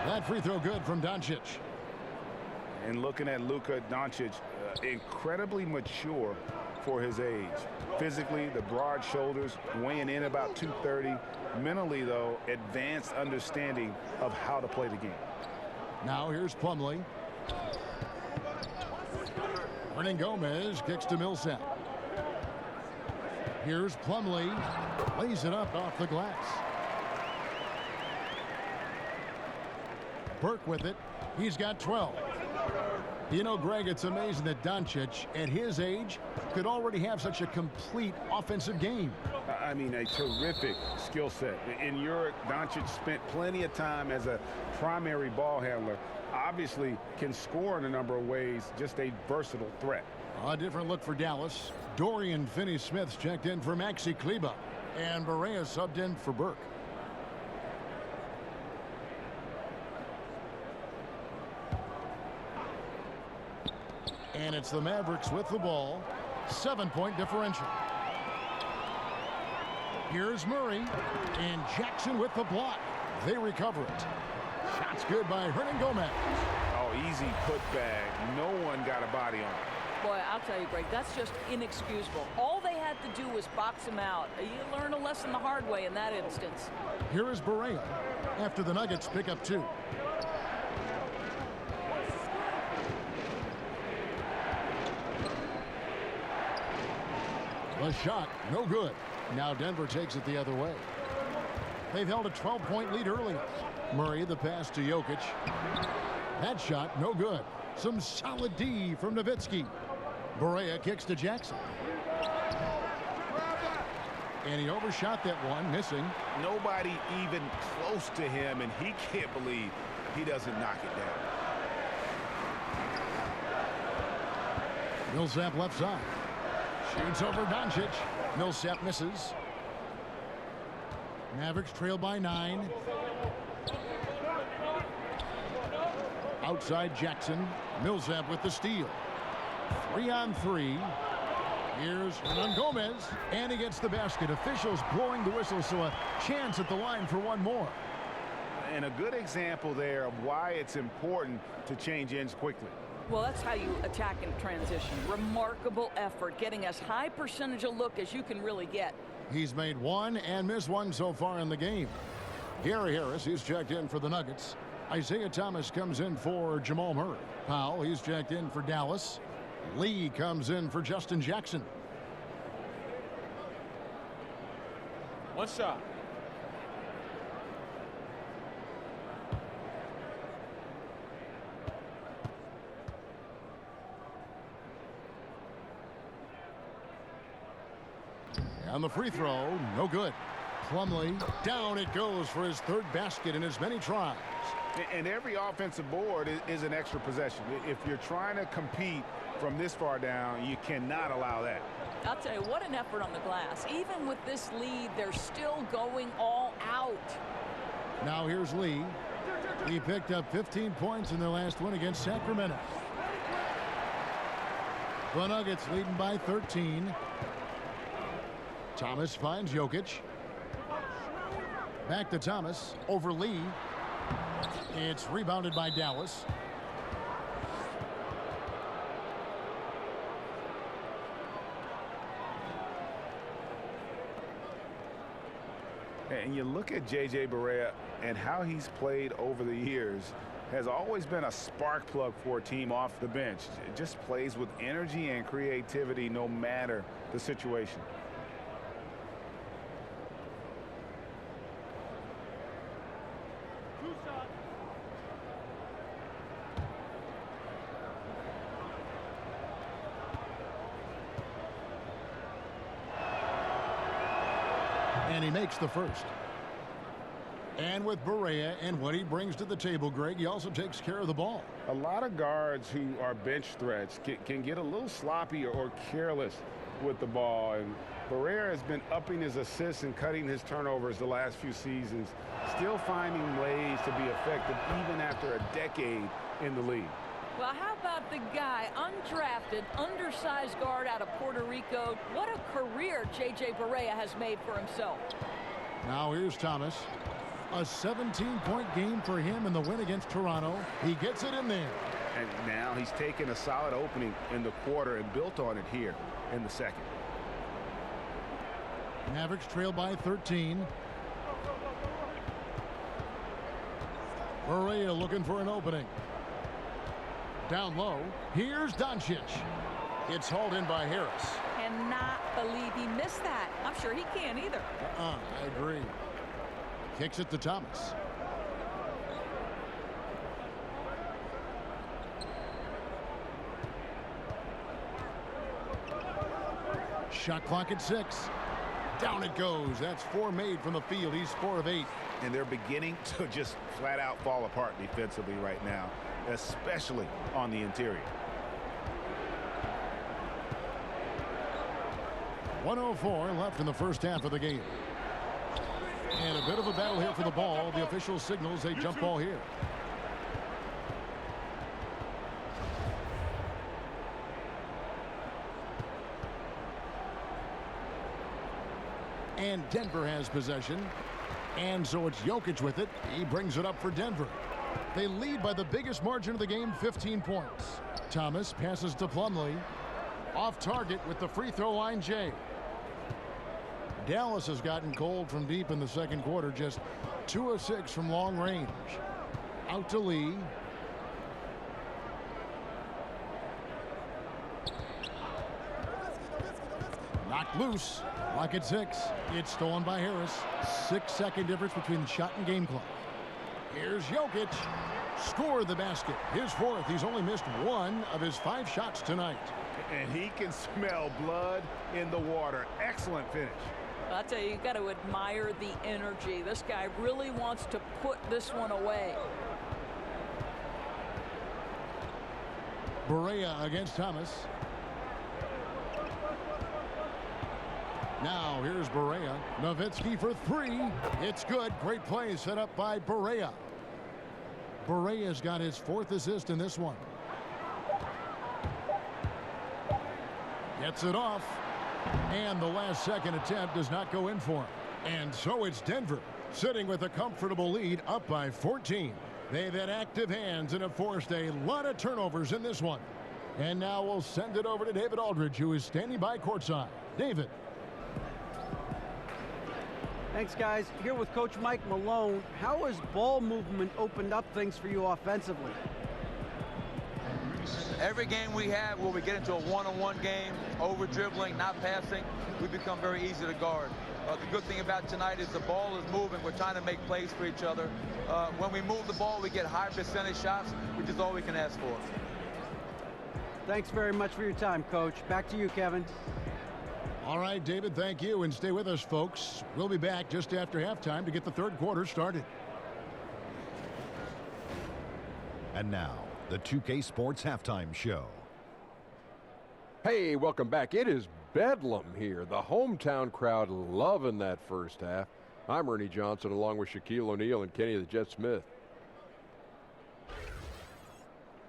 That free throw good from Doncic.
And looking at Luka Doncic, incredibly mature for his age. Physically, the broad shoulders, weighing in about 230. Mentally, though, advanced understanding of how to play the game.
Now here's Plumlee. Hernangomez kicks to Millsap. Here's Plumlee. Lays it up off the glass. Burke with it. He's got 12. You know, Greg, it's amazing that Doncic, at his age, could already have such a complete offensive game.
I mean, a terrific skill set. In Europe, Doncic spent plenty of time as a primary ball handler. Obviously can score in a number of ways, just a versatile threat.
A different look for Dallas. Dorian Finney-Smith's checked in for Maxi Kleber. And Barea subbed in for Burke. And it's the Mavericks with the ball. 7-point differential. Here's Murray. And Jackson with the block. They recover it. Shots good by Hernangomez.
Oh, easy putback. No one got a body on it.
Boy, I'll tell you, Greg, that's just inexcusable. All they had to do was box him out. You learn a lesson the hard way in that instance.
Here is Barea after the Nuggets pick up 2. The shot, no good. Now Denver takes it the other way. They've held a 12-point lead early. Murray, the pass to Jokic. That shot, no good. Some solid D from Nowitzki. Barea kicks to Jackson. And he overshot that one, missing.
Nobody even close to him, and he can't believe he doesn't knock it down.
Millsap left side. Shoots over Doncic. Millsap misses. Mavericks trail by 9. Outside Jackson. Millsap with the steal. 3-on-3. Here's Hernangomez. And he gets the basket. Officials blowing the whistle, so a chance at the line for one more.
And a good example there of why it's important to change ends quickly.
Well, that's how you attack in transition. Remarkable effort, getting as high percentage a look as you can really get.
He's made 1 and missed 1 so far in the game. Gary Harris, he's checked in for the Nuggets. Isaiah Thomas comes in for Jamal Murray. Powell, he's checked in for Dallas. Lee comes in for Justin Jackson.
One shot.
And the free throw, no good. Plumlee, down it goes for his third basket in as many tries.
And every offensive board is an extra possession. If you're trying to compete from this far down, you cannot allow that.
I'll tell you, what an effort on the glass. Even with this lead, they're still going all out.
Now here's Lee. He picked up 15 points in their last win against Sacramento. The Nuggets leading by 13. Thomas finds Jokic. Back to Thomas over Lee. It's rebounded by Dallas.
And you look at J.J. Barea and how he's played over the years, has always been a spark plug for a team off the bench. It just plays with energy and creativity no matter the situation.
And he makes the first. And with Barea and what he brings to the table, Greg, he also takes care of the ball.
A lot of guards who are bench threats can get a little sloppy or careless with the ball. And Barea has been upping his assists and cutting his turnovers the last few seasons, still finding ways to be effective even after a decade in the league.
Well, how about the guy, undrafted, undersized guard out of Puerto Rico? What a career J.J. Barea has made for himself.
Now here's Thomas. A 17-point game for him in the win against Toronto. He gets it in there.
And now he's taken a solid opening in the quarter and built on it here in the second.
Mavericks trail by 13. Barea looking for an opening. Down low. Here's Doncic. It's hauled in by Harris.
Cannot believe he missed that. I'm sure he can't either.
I agree. Kicks it to Thomas. Shot clock at 6. Down it goes. That's 4 made from the field. He's 4 of 8.
And they're beginning to just flat out fall apart defensively right now, especially on the interior.
1:04 left in the first half of the game. And a bit of a battle here for the ball. The official signals a jump ball here. And Denver has possession. And so it's Jokic with it. He brings it up for Denver. They lead by the biggest margin of the game, 15 points. Thomas passes to Plumlee. Off target with the free throw line, Jay. Dallas has gotten cold from deep in the second quarter, just 2 of 6 from long range. Out to Lee. Knocked loose. Clock at 6. It's stolen by Harris. 6-second difference between the shot and game clock. Here's Jokic. Scored the basket. His 4th. He's only missed 1 of his 5 shots tonight.
And he can smell blood in the water. Excellent finish.
I'll tell you, you've got to admire the energy. This guy really wants to put this one away.
Barea against Thomas. Now here's Barea. Nowitzki for 3. It's good. Great play set up by Barea. Barea's got his 4th assist in this one. Gets it off. And the last second attempt does not go in for him. And so it's Denver sitting with a comfortable lead up by 14. They've had active hands and have forced a lot of turnovers in this one. And now we'll send it over to David Aldridge, who is standing by courtside. David.
Thanks, guys. Here with Coach Mike Malone. How has ball movement opened up things for you offensively?
Every game we have where we get into a one-on-one game, over-dribbling, not passing, we become very easy to guard. The good thing about tonight is the ball is moving. We're trying to make plays for each other. When we move the ball, we get high percentage shots, which is all we can ask for.
Thanks very much for your time, Coach. Back to you, Kevin.
All right, David, thank you. And stay with us, folks. We'll be back just after halftime to get the third quarter started.
And now, the 2K Sports Halftime Show.
Hey, welcome back. It is bedlam here. The hometown crowd loving that first half. I'm Ernie Johnson along with Shaquille O'Neal and Kenny the Jet Smith.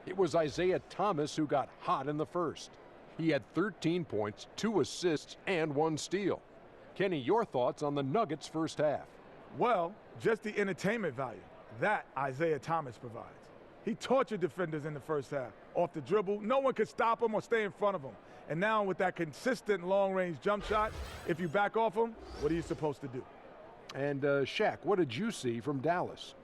It was Isaiah Thomas who got hot in the first. He had 13 points, 2 assists, and 1 steal. Kenny, your thoughts on the Nuggets' first half?
Well, just the entertainment value. That Isaiah Thomas provides. He tortured defenders in the first half. Off the dribble, no one could stop him or stay in front of him. And now with that consistent long-range jump shot, if you back off him, what are you supposed to do?
And Shaq, what did you see from Dallas?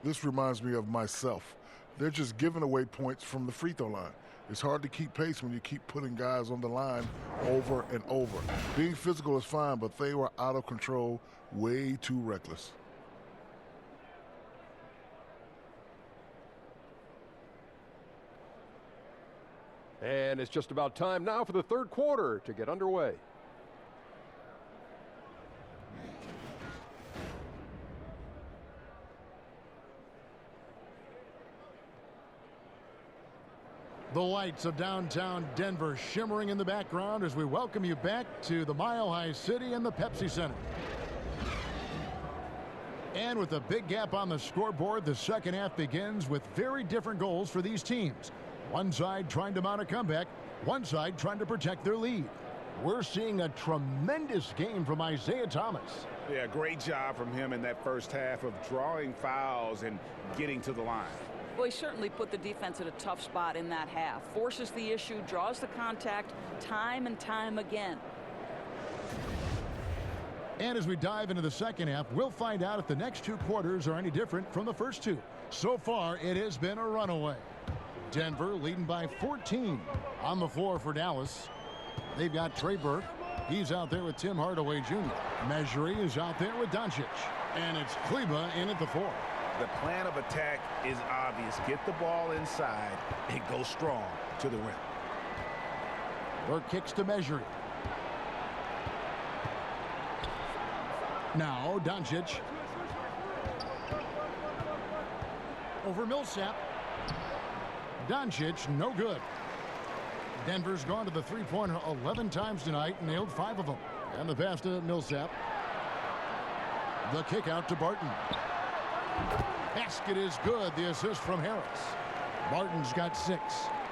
This reminds me of myself. They're just giving away points from the free throw line. It's hard to keep pace when you keep putting guys on the line over and over. Being physical is fine, but they were out of control, way too reckless.
And it's just about time now for the third quarter to get underway.
The lights of downtown Denver shimmering in the background as we welcome you back to the Mile High City and the Pepsi Center. And with a big gap on the scoreboard, the second half begins with very different goals for these teams. One side trying to mount a comeback, one side trying to protect their lead. We're seeing a tremendous game from Isaiah Thomas.
Yeah, great job from him in that first half of drawing fouls and getting to the line.
Well, he certainly put the defense at a tough spot in that half. Forces the issue, draws the contact time and time again.
And as we dive into the second half, we'll find out if the next 2 quarters are any different from the first 2. So far, it has been a runaway. Denver leading by 14 on the floor for Dallas. They've got Trey Burke. He's out there with Tim Hardaway Jr. Measury is out there with Doncic. And it's Kleba in at the 4.
The plan of attack is obvious. Get the ball inside and go strong to the rim.
Burke kicks to Measury. Now Doncic. Over Millsap. Doncic, no good. Denver's gone to the three-pointer 11 times tonight, nailed 5 of them. And the pass to Millsap. The kick out to Barton. Basket is good. The assist from Harris. Barton's got 6.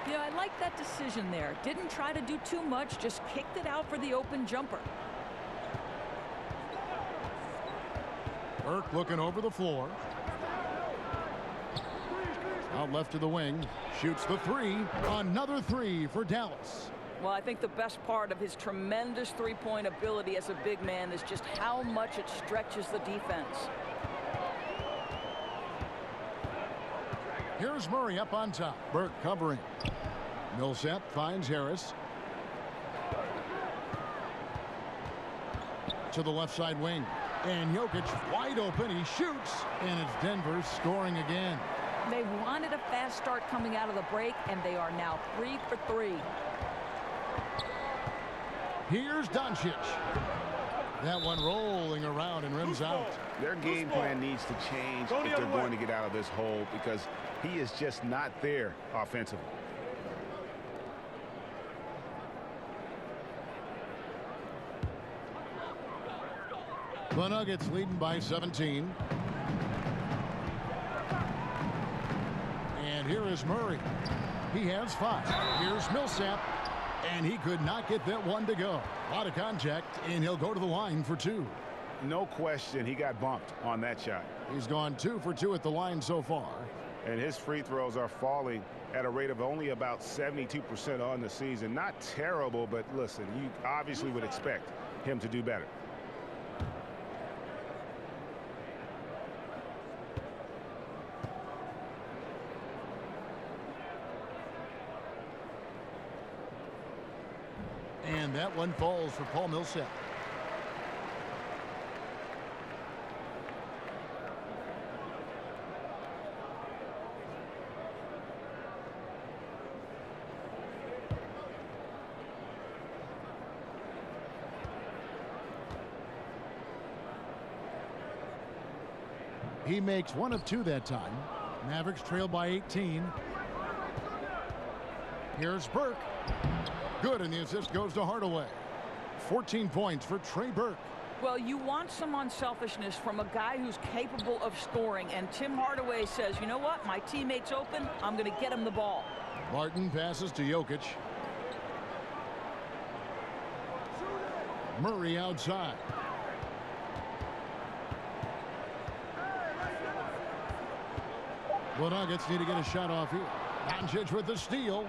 Yeah, I like that decision there. Didn't try to do too much, just kicked it out for the open jumper.
Burke looking over the floor. Out left to the wing. Shoots the 3. Another 3 for Dallas.
Well, I think the best part of his tremendous three-point ability as a big man is just how much it stretches the defense.
Here's Murray up on top. Burke covering. Millsap finds Harris. To the left side wing. And Jokic wide open. He shoots. And it's Denver scoring again.
They wanted a fast start coming out of the break, and they are now 3 for 3.
Here's Doncic. That one rolling around and rims out.
Their game plan needs to change if they're going to get out of this hole because he is just not there offensively.
The Nuggets leading by 17. And here is Murray. He has 5. Here's Millsap. And he could not get that one to go. A lot of contact, and he'll go to the line for 2.
No question he got bumped on that shot.
He's gone 2 for 2 at the line so far.
And his free throws are falling at a rate of only about 72% on the season. Not terrible, but listen, you obviously would expect him to do better.
And that one falls for Paul Millsap. He makes one of two that time. Mavericks trail by 18. Here's Burke. Good, and the assist goes to Hardaway. 14 points for Trey Burke.
Well, you want some unselfishness from a guy who's capable of scoring, and Tim Hardaway says, you know what, my teammate's open, I'm going to get him the ball.
Martin passes to Jokic. Murray outside. The Nuggets need to get a shot off here. Doncic with the steal.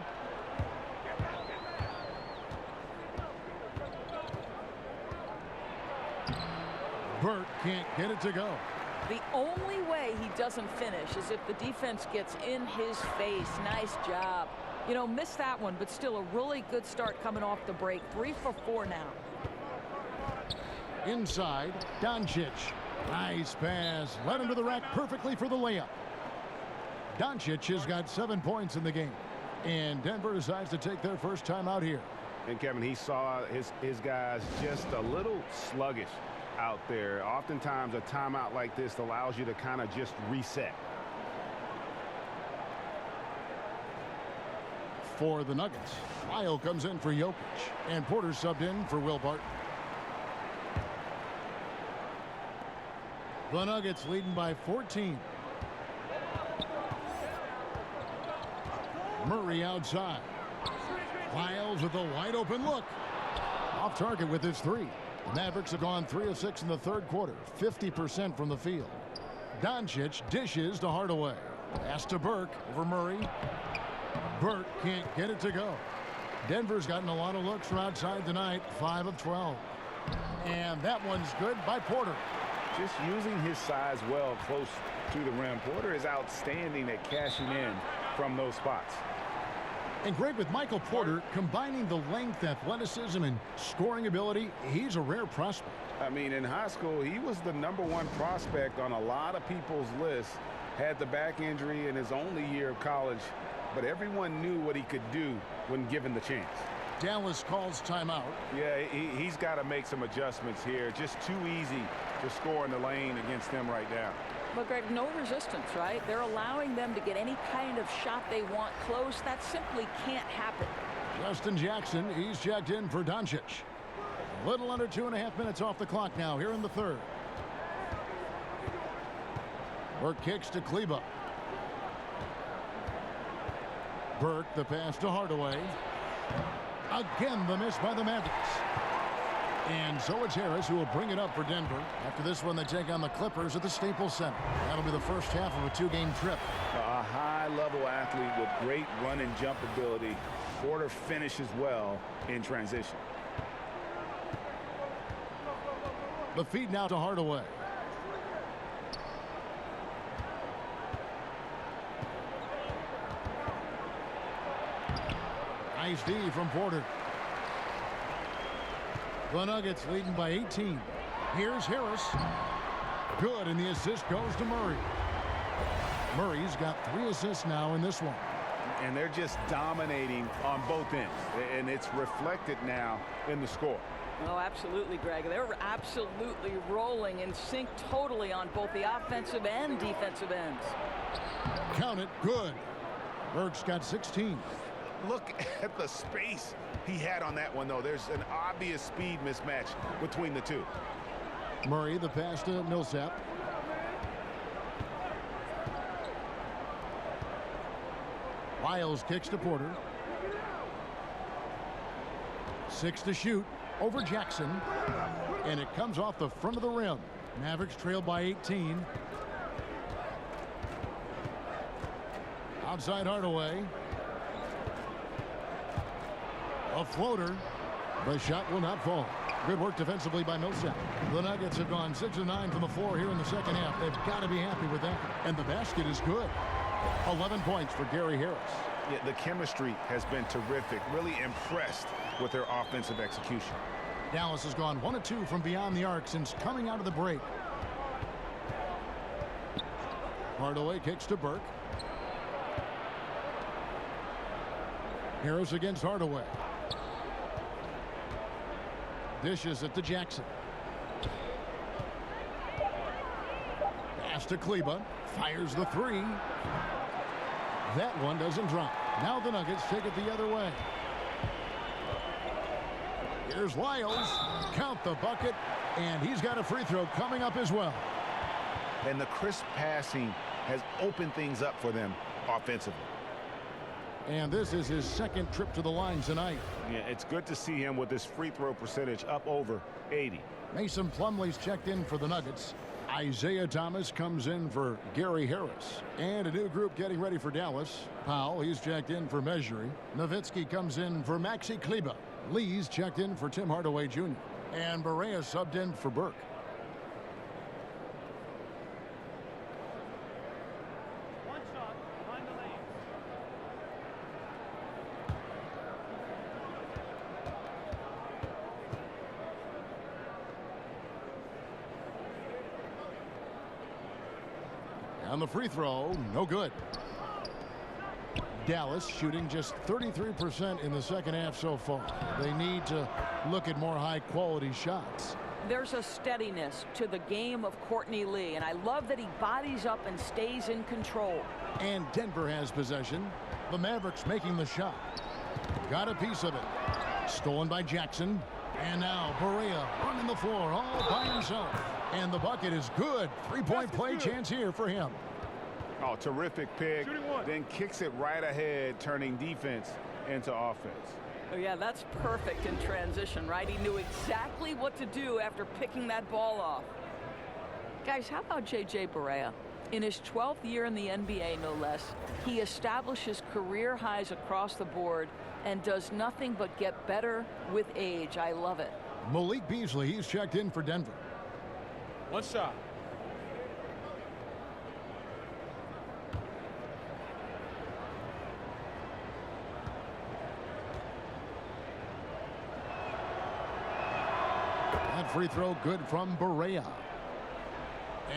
Burke can't get it to go.
The only way he doesn't finish is if the defense gets in his face. Nice job. You know, missed that one, but still a really good start coming off the break. 3 for 4 now.
Inside, Doncic. Nice pass. Led him to the rack perfectly for the layup. Doncic has got 7 points in the game. And Denver decides to take their first time out here.
And Kevin, he saw his guys just a little sluggish out there. Oftentimes a timeout like this allows you to kind of just reset.
For the Nuggets, Lyle comes in for Jokic, and Porter subbed in for Will Barton. The Nuggets leading by 14. Murray outside. Lyles with a wide open look. Off target with his three. The Mavericks have gone 3 of 6 in the third quarter, 50% from the field. Doncic dishes to Hardaway. Pass to Burke over Murray. Burke can't get it to go. Denver's gotten a lot of looks from outside tonight, 5 of 12. And that one's good by Porter.
Just using his size well close to the rim. Porter is outstanding at cashing in from those spots.
And great with Michael Porter, combining the length, athleticism, and scoring ability. He's a rare prospect.
I mean, in high school, he was the #1 prospect on a lot of people's lists. Had the back injury in his only year of college, but everyone knew what he could do when given the chance.
Dallas calls timeout.
Yeah, he's got to make some adjustments here. Just too easy to score in the lane against them right now.
But, Greg, no resistance, right? They're allowing them to get any kind of shot they want close. That simply can't happen.
Justin Jackson, he's checked in for Doncic. A little under 2.5 minutes off the clock now here in the third. Burke kicks to Kleba. Burke, the pass to Hardaway. Again, the miss by the Mavericks. And so it's Harris who will bring it up for Denver. After this one, they take on the Clippers at the Staples Center. That'll be the first half of a 2-game trip.
A high-level athlete with great run and jump ability. Porter finishes well in transition.
The feed now to Hardaway. Nice D from Porter. The Nuggets leading by 18. Here's Harris. Good, and the assist goes to Murray. Murray's got 3 assists now in this one.
And they're just dominating on both ends. And it's reflected now in the score.
Oh, absolutely, Greg. They're absolutely rolling in sync totally on both the offensive and defensive ends.
Count it. Good. Burke's got 16.
Look at the space he had on that one, though. There's an obvious speed mismatch between the two.
Murray, the pass to Millsap. Lyles kicks to Porter. 6 to shoot over Jackson. And it comes off the front of the rim. Mavericks trail by 18. Outside Hardaway. A floater. The shot will not fall. Good work defensively by Millsap. The Nuggets have gone 6 of 9 from the floor here in the second half. They've got to be happy with that. And the basket is good. 11 points for Gary Harris.
Yeah, the chemistry has been terrific. Really impressed with their offensive execution.
Dallas has gone 1 of 2 from beyond the arc since coming out of the break. Hardaway kicks to Burke. Harris against Hardaway. Dishes it to Jackson. Pass to Kleba. Fires the three. That one doesn't drop. Now the Nuggets take it the other way. Here's Lyles. Count the bucket. And he's got a free throw coming up as well.
And the crisp passing has opened things up for them offensively.
And this is his second trip to the line tonight.
Yeah, it's good to see him with his free throw percentage up over 80.
Mason Plumlee's checked in for the Nuggets. Isaiah Thomas comes in for Gary Harris. And a new group getting ready for Dallas. Powell, he's checked in for Mejri. Nowitzki comes in for Maxi Kleba. Lee's checked in for Tim Hardaway Jr. And Barea subbed in for Burke.
One shot behind the lane.
And the free throw, no good. Dallas shooting just 33% in the second half so far. They need to look at more high-quality shots.
There's a steadiness to the game of Courtney Lee, and I love that he bodies up and stays in control.
And Denver has possession. The Mavericks making the shot. Got a piece of it. Stolen by Jackson. And now Barea running the floor all by himself. And the bucket is good. Three-point play chance here for him.
Oh, terrific pick. Then kicks it right ahead, turning defense into offense.
Oh, yeah, that's perfect in transition, right? He knew exactly what to do after picking that ball off. Guys, how about J.J. Barea? In his 12th year in the NBA, no less, he establishes career highs across the board and does nothing but get better with age. I love it.
Malik Beasley, he's checked in for Denver.
One shot.
That free throw good from Barea.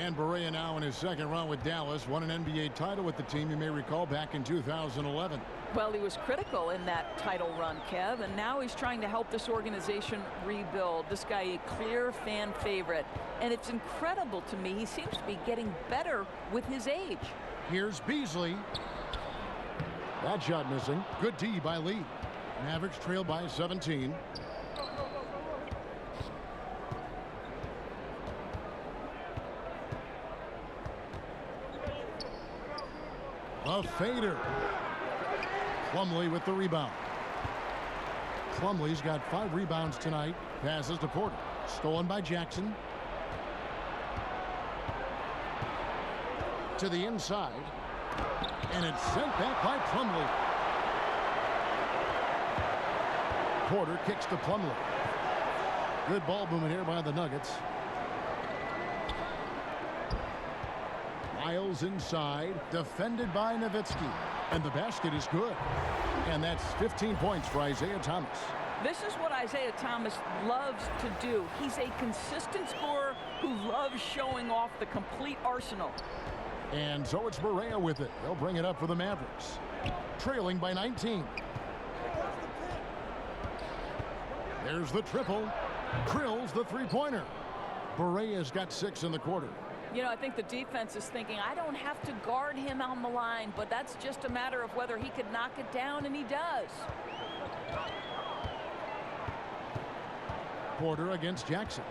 And Barea now in his second run with Dallas. Won an NBA title with the team, you may recall, back in 2011.
Well, he was critical in that title run, Kev, and now he's trying to help this organization rebuild. This guy, a clear fan favorite. And it's incredible to me. He seems to be getting better with his age.
Here's Beasley. That shot missing. Good D by Lee. Mavericks trail by 17. A fader. Plumlee with the rebound. Plumlee's got 5 rebounds tonight. Passes to Porter. Stolen by Jackson. To the inside. And it's sent back by Plumlee. Porter kicks to Plumlee. Good ball movement here by the Nuggets. Lyles inside, defended by Nowitzki. And the basket is good. And that's 15 points for Isaiah Thomas.
This is what Isaiah Thomas loves to do. He's a consistent scorer who loves showing off the complete arsenal.
And so it's Barea with it. They'll bring it up for the Mavericks. Trailing by 19. There's the triple. Drills the three-pointer. Barea's got 6 in the quarter.
You know, I think the defense is thinking, I don't have to guard him on the line, but that's just a matter of whether he could knock it down, and he does.
Porter against Jackson.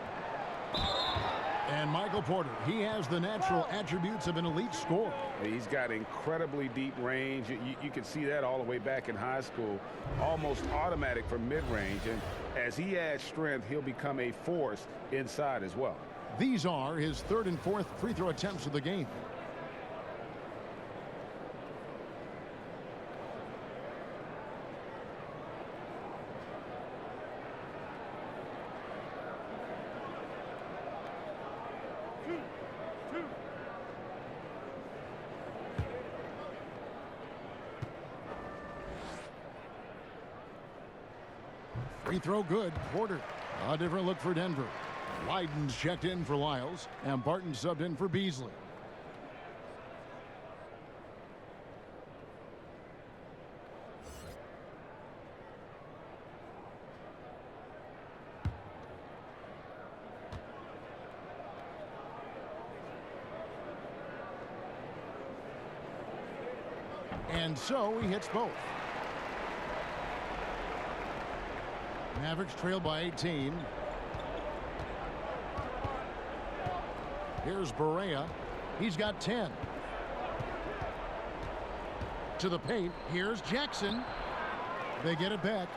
And Michael Porter, he has the natural attributes of an elite scorer.
He's got incredibly deep range. You can see that all the way back in high school. Almost automatic for mid-range. And as he adds strength, he'll become a force inside as well.
These are his 3rd and 4th free throw attempts of the game. Free throw good. Porter. A different look for Denver. Wyden's checked in for Lyles, and Barton subbed in for Beasley. And so he hits both. Mavericks trail by 18. Here's Barea. He's got 10. To the paint. Here's Jackson. They get it back.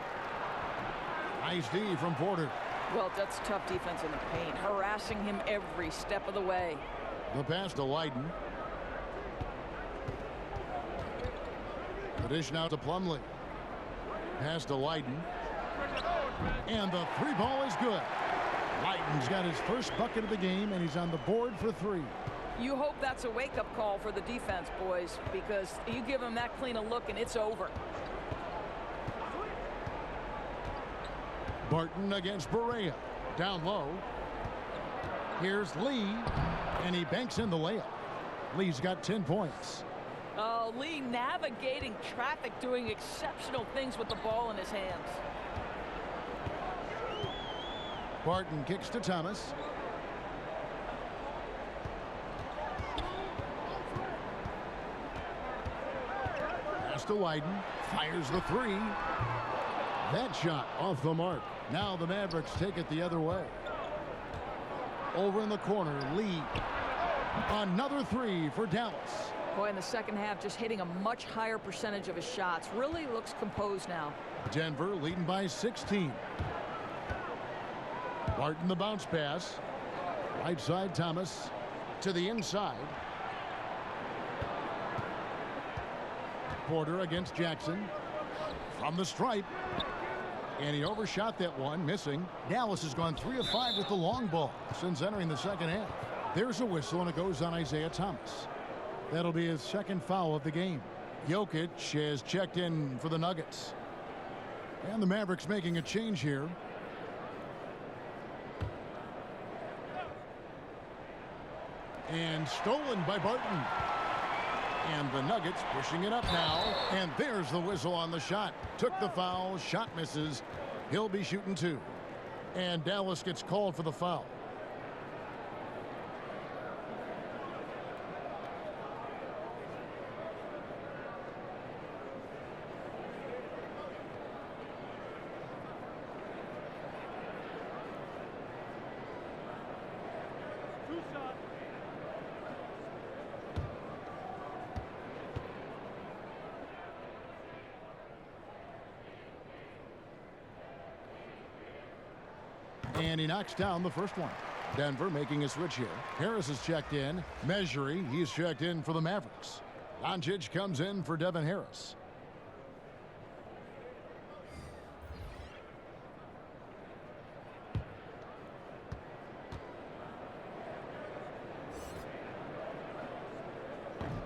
Nice D from Porter.
Well, that's tough defense in the paint, harassing him every step of the way.
The pass to Leiden. The dish now to Plumlee. Pass to Leiden. And the three ball is good. Leiden's got his first bucket of the game, and he's on the board for 3.
You hope that's a wake-up call for the defense, boys, because you give them that clean a look and it's over.
Barton against Barea. Down low. Here's Lee, and he banks in the layup. Lee's got 10 points.
Lee navigating traffic, doing exceptional things with the ball in his hands.
Barton kicks to Thomas. Pass to Leiden. Fires the 3. That shot off the mark. Now the Mavericks take it the other way. Over in the corner, Lee. Another 3 for Dallas.
Boy, in the second half, just hitting a much higher percentage of his shots. Really looks composed now.
Denver leading by 16. Barton the bounce pass. Right side Thomas to the inside. Porter against Jackson. From the stripe. And he overshot that one, missing. Dallas has gone 3 of 5 with the long ball since entering the second half. There's a whistle, and it goes on Isaiah Thomas. That'll be his second foul of the game. Jokic has checked in for the Nuggets. And the Mavericks making a change here. And stolen by Barton. And the Nuggets pushing it up now. And there's the whistle on the shot. Took the foul. Shot misses. He'll be shooting 2. And Dallas gets called for the foul. And he knocks down the first one. Denver making a switch here. Harris is checked in. Measury, he's checked in for the Mavericks. Doncic comes in for Devin Harris.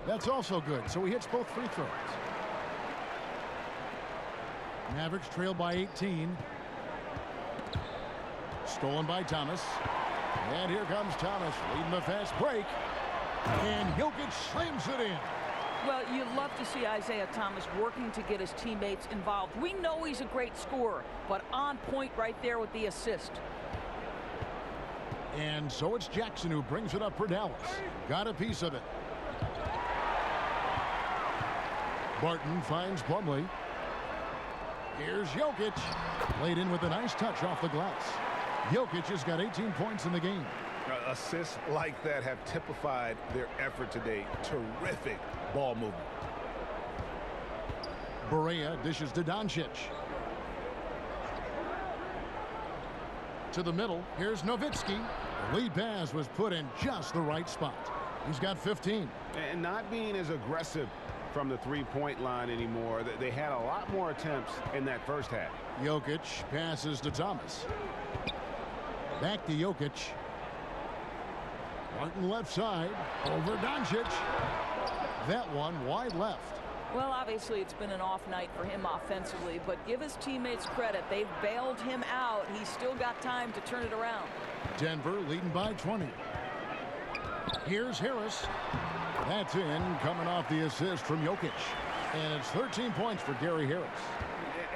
That's also good, so he hits both free throws. Mavericks trail by 18. Stolen by Thomas. And here comes Thomas leading the fast break. And Jokic slams it in.
Well, you love to see Isaiah Thomas working to get his teammates involved. We know he's a great scorer, but on point right there with the assist.
And so it's Jackson who brings it up for Dallas. Got a piece of it. Barton finds Plumlee. Here's Jokic. Played in with a nice touch off the glass. Jokic has got 18 points in the game.
Assists like that have typified their effort today. Terrific ball movement.
Barea dishes to Doncic. To the middle. Here's Nowitzki. The lead pass was put in just the right spot. He's got 15.
And not being as aggressive from the three-point line anymore. They had a lot more attempts in that first half.
Jokic passes to Thomas. Back to Jokic. Martin left side. Over Doncic. That one wide left.
Well, obviously it's been an off night for him offensively, but give his teammates credit. They've bailed him out. He's still got time to turn it around.
Denver leading by 20. Here's Harris. That's in, coming off the assist from Jokic. And it's 13 points for Gary Harris.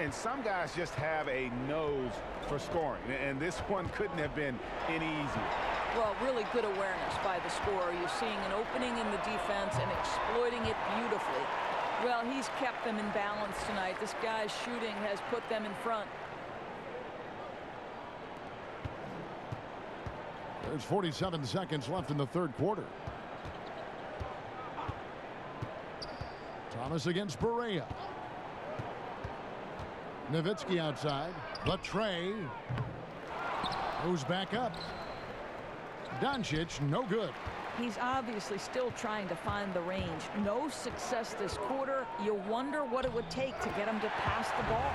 And some guys just have a nose for scoring. And this one couldn't have been any easier.
Well, really good awareness by the scorer. You're seeing an opening in the defense and exploiting it beautifully. Well, he's kept them in balance tonight. This guy's shooting has put them in front.
There's 47 seconds left in the third quarter. Thomas against Berea. Nowitzki outside. Latre goes back up. Doncic, no good.
He's obviously still trying to find the range. No success this quarter. You wonder what it would take to get him to pass the ball.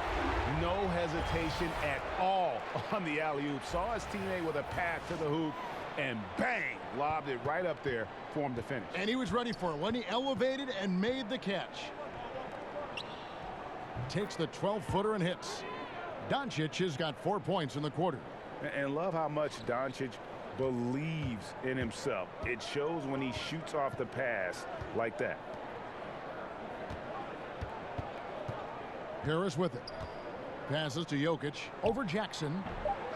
No hesitation at all on the alley-oop. Saw his teammate with a pass to the hoop, and bang, lobbed it right up there for him to finish.
And he was ready for it when he elevated and made the catch. Takes the 12-footer and hits. Doncic has got 4 points in the quarter.
And love how much Doncic believes in himself. It shows when he shoots off the pass like that.
Harris with it. Passes to Jokic. Over Jackson.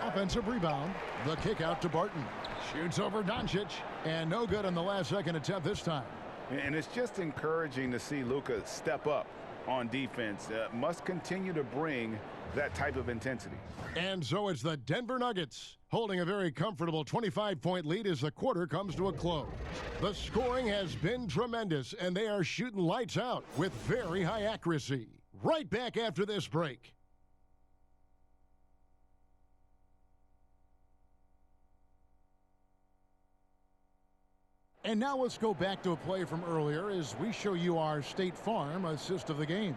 Offensive rebound. The kick out to Barton. Shoots over Doncic. And no good on the last second attempt this time.
And it's just encouraging to see Luka step up on defense. Must continue to bring that type of intensity.
And so it's the Denver Nuggets holding a very comfortable 25-point lead as the quarter comes to a close. The scoring has been tremendous, and they are shooting lights out with very high accuracy. Right back after this break. And now let's go back to a play from earlier as we show you our State Farm assist of the game.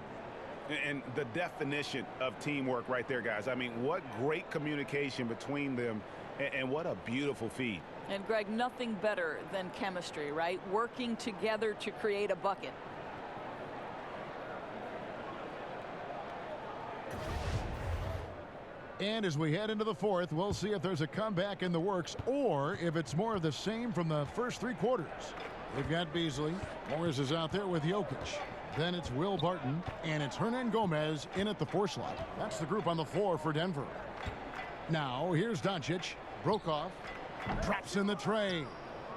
And the definition of teamwork right there, guys. I mean, what great communication between them, and what a beautiful feed.
And, Greg, nothing better than chemistry, right? Working together to create a bucket.
And as we head into the fourth, we'll see if there's a comeback in the works or if it's more of the same from the first three quarters. They've got Beasley. Morris is out there with Jokic. Then it's Will Barton, and it's Hernan Gomez in at the 4 slot. That's the group on the floor for Denver. Now, here's Doncic. Broke off. Drops in the tray.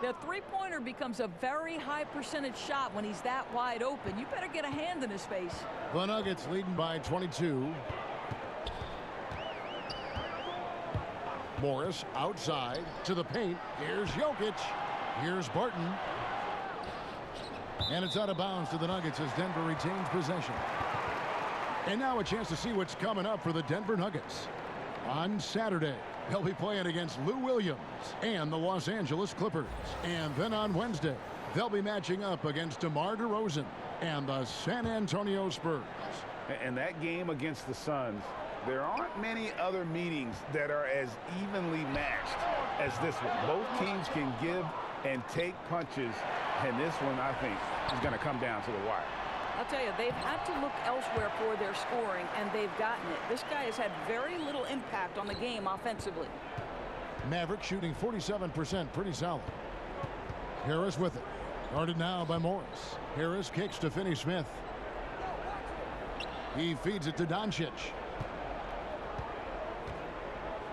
The three-pointer becomes a very high percentage shot when he's that wide open. You better get a hand in his face.
The Nuggets leading by 22. Morris outside to the paint. Here's Jokic. Here's Barton. And it's out of bounds to the Nuggets as Denver retains possession. And now a chance to see what's coming up for the Denver Nuggets. On Saturday, they'll be playing against Lou Williams and the Los Angeles Clippers. And then on Wednesday, they'll be matching up against DeMar DeRozan and the San Antonio Spurs.
And that game against the Suns, there aren't many other meetings that are as evenly matched as this one. Both teams can give and take punches, and this one, I think, is going to come down to the wire.
I'll tell you, they've had to look elsewhere for their scoring, and they've gotten it. This guy has had very little impact on the game offensively.
Mavericks shooting 47%, pretty solid. Harris with it. Guarded now by Morris. Harris kicks to Finney-Smith. He feeds it to Doncic.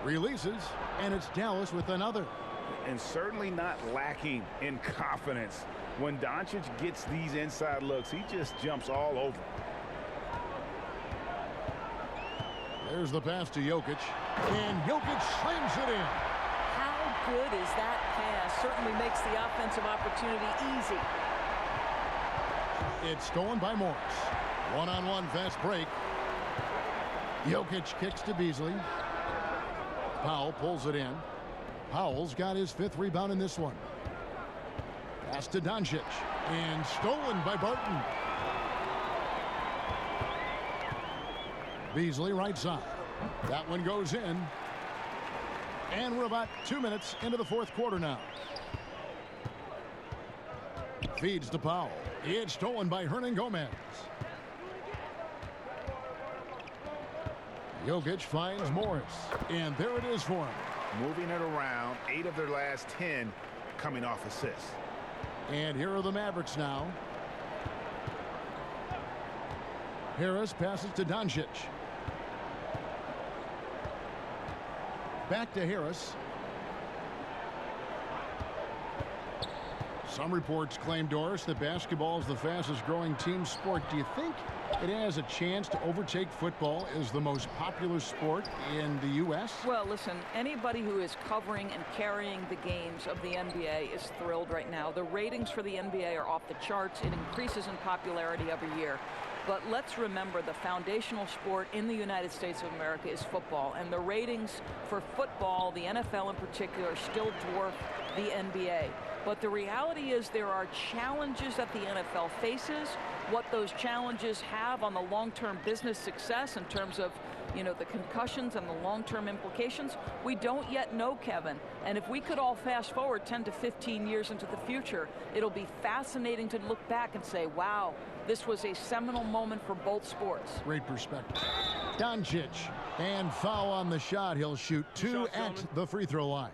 Releases, and it's Dallas with another.
And certainly not lacking in confidence. When Doncic gets these inside looks, he just jumps all over.
There's the pass to Jokic, and Jokic slams it in.
How good is that pass? Certainly makes the offensive opportunity easy.
It's stolen by Morris. One-on-one fast break. Jokic kicks to Beasley. Powell pulls it in. Powell's got his 5th rebound in this one. Pass to Doncic, and stolen by Barton. Beasley right side. That one goes in. And we're about 2 minutes into the fourth quarter now. Feeds to Powell. It's stolen by Hernan Gomez. Jokic finds Morris, and there it is for him.
Moving it around, 8 of their last 10 coming off assists.
And here are the Mavericks now. Harris passes to Doncic. Back to Harris. Some reports claim, Doris, that basketball is the fastest growing team sport. Do you think it has a chance to overtake football as the most popular sport in the U.S.?
Well, listen, anybody who is covering and carrying the games of the NBA is thrilled right now. The ratings for the NBA are off the charts. It increases in popularity every year. But let's remember, the foundational sport in the United States of America is football. And the ratings for football, the NFL in particular, still dwarf the NBA. But the reality is there are challenges that the NFL faces. What those challenges have on the long-term business success in terms of, you know, the concussions and the long-term implications, we don't yet know, Kevin. And if we could all fast forward 10 to 15 years into the future, it'll be fascinating to look back and say, wow, this was a seminal moment for both sports.
Great perspective. Doncic, and foul on the shot. He'll shoot 2 at the free throw line.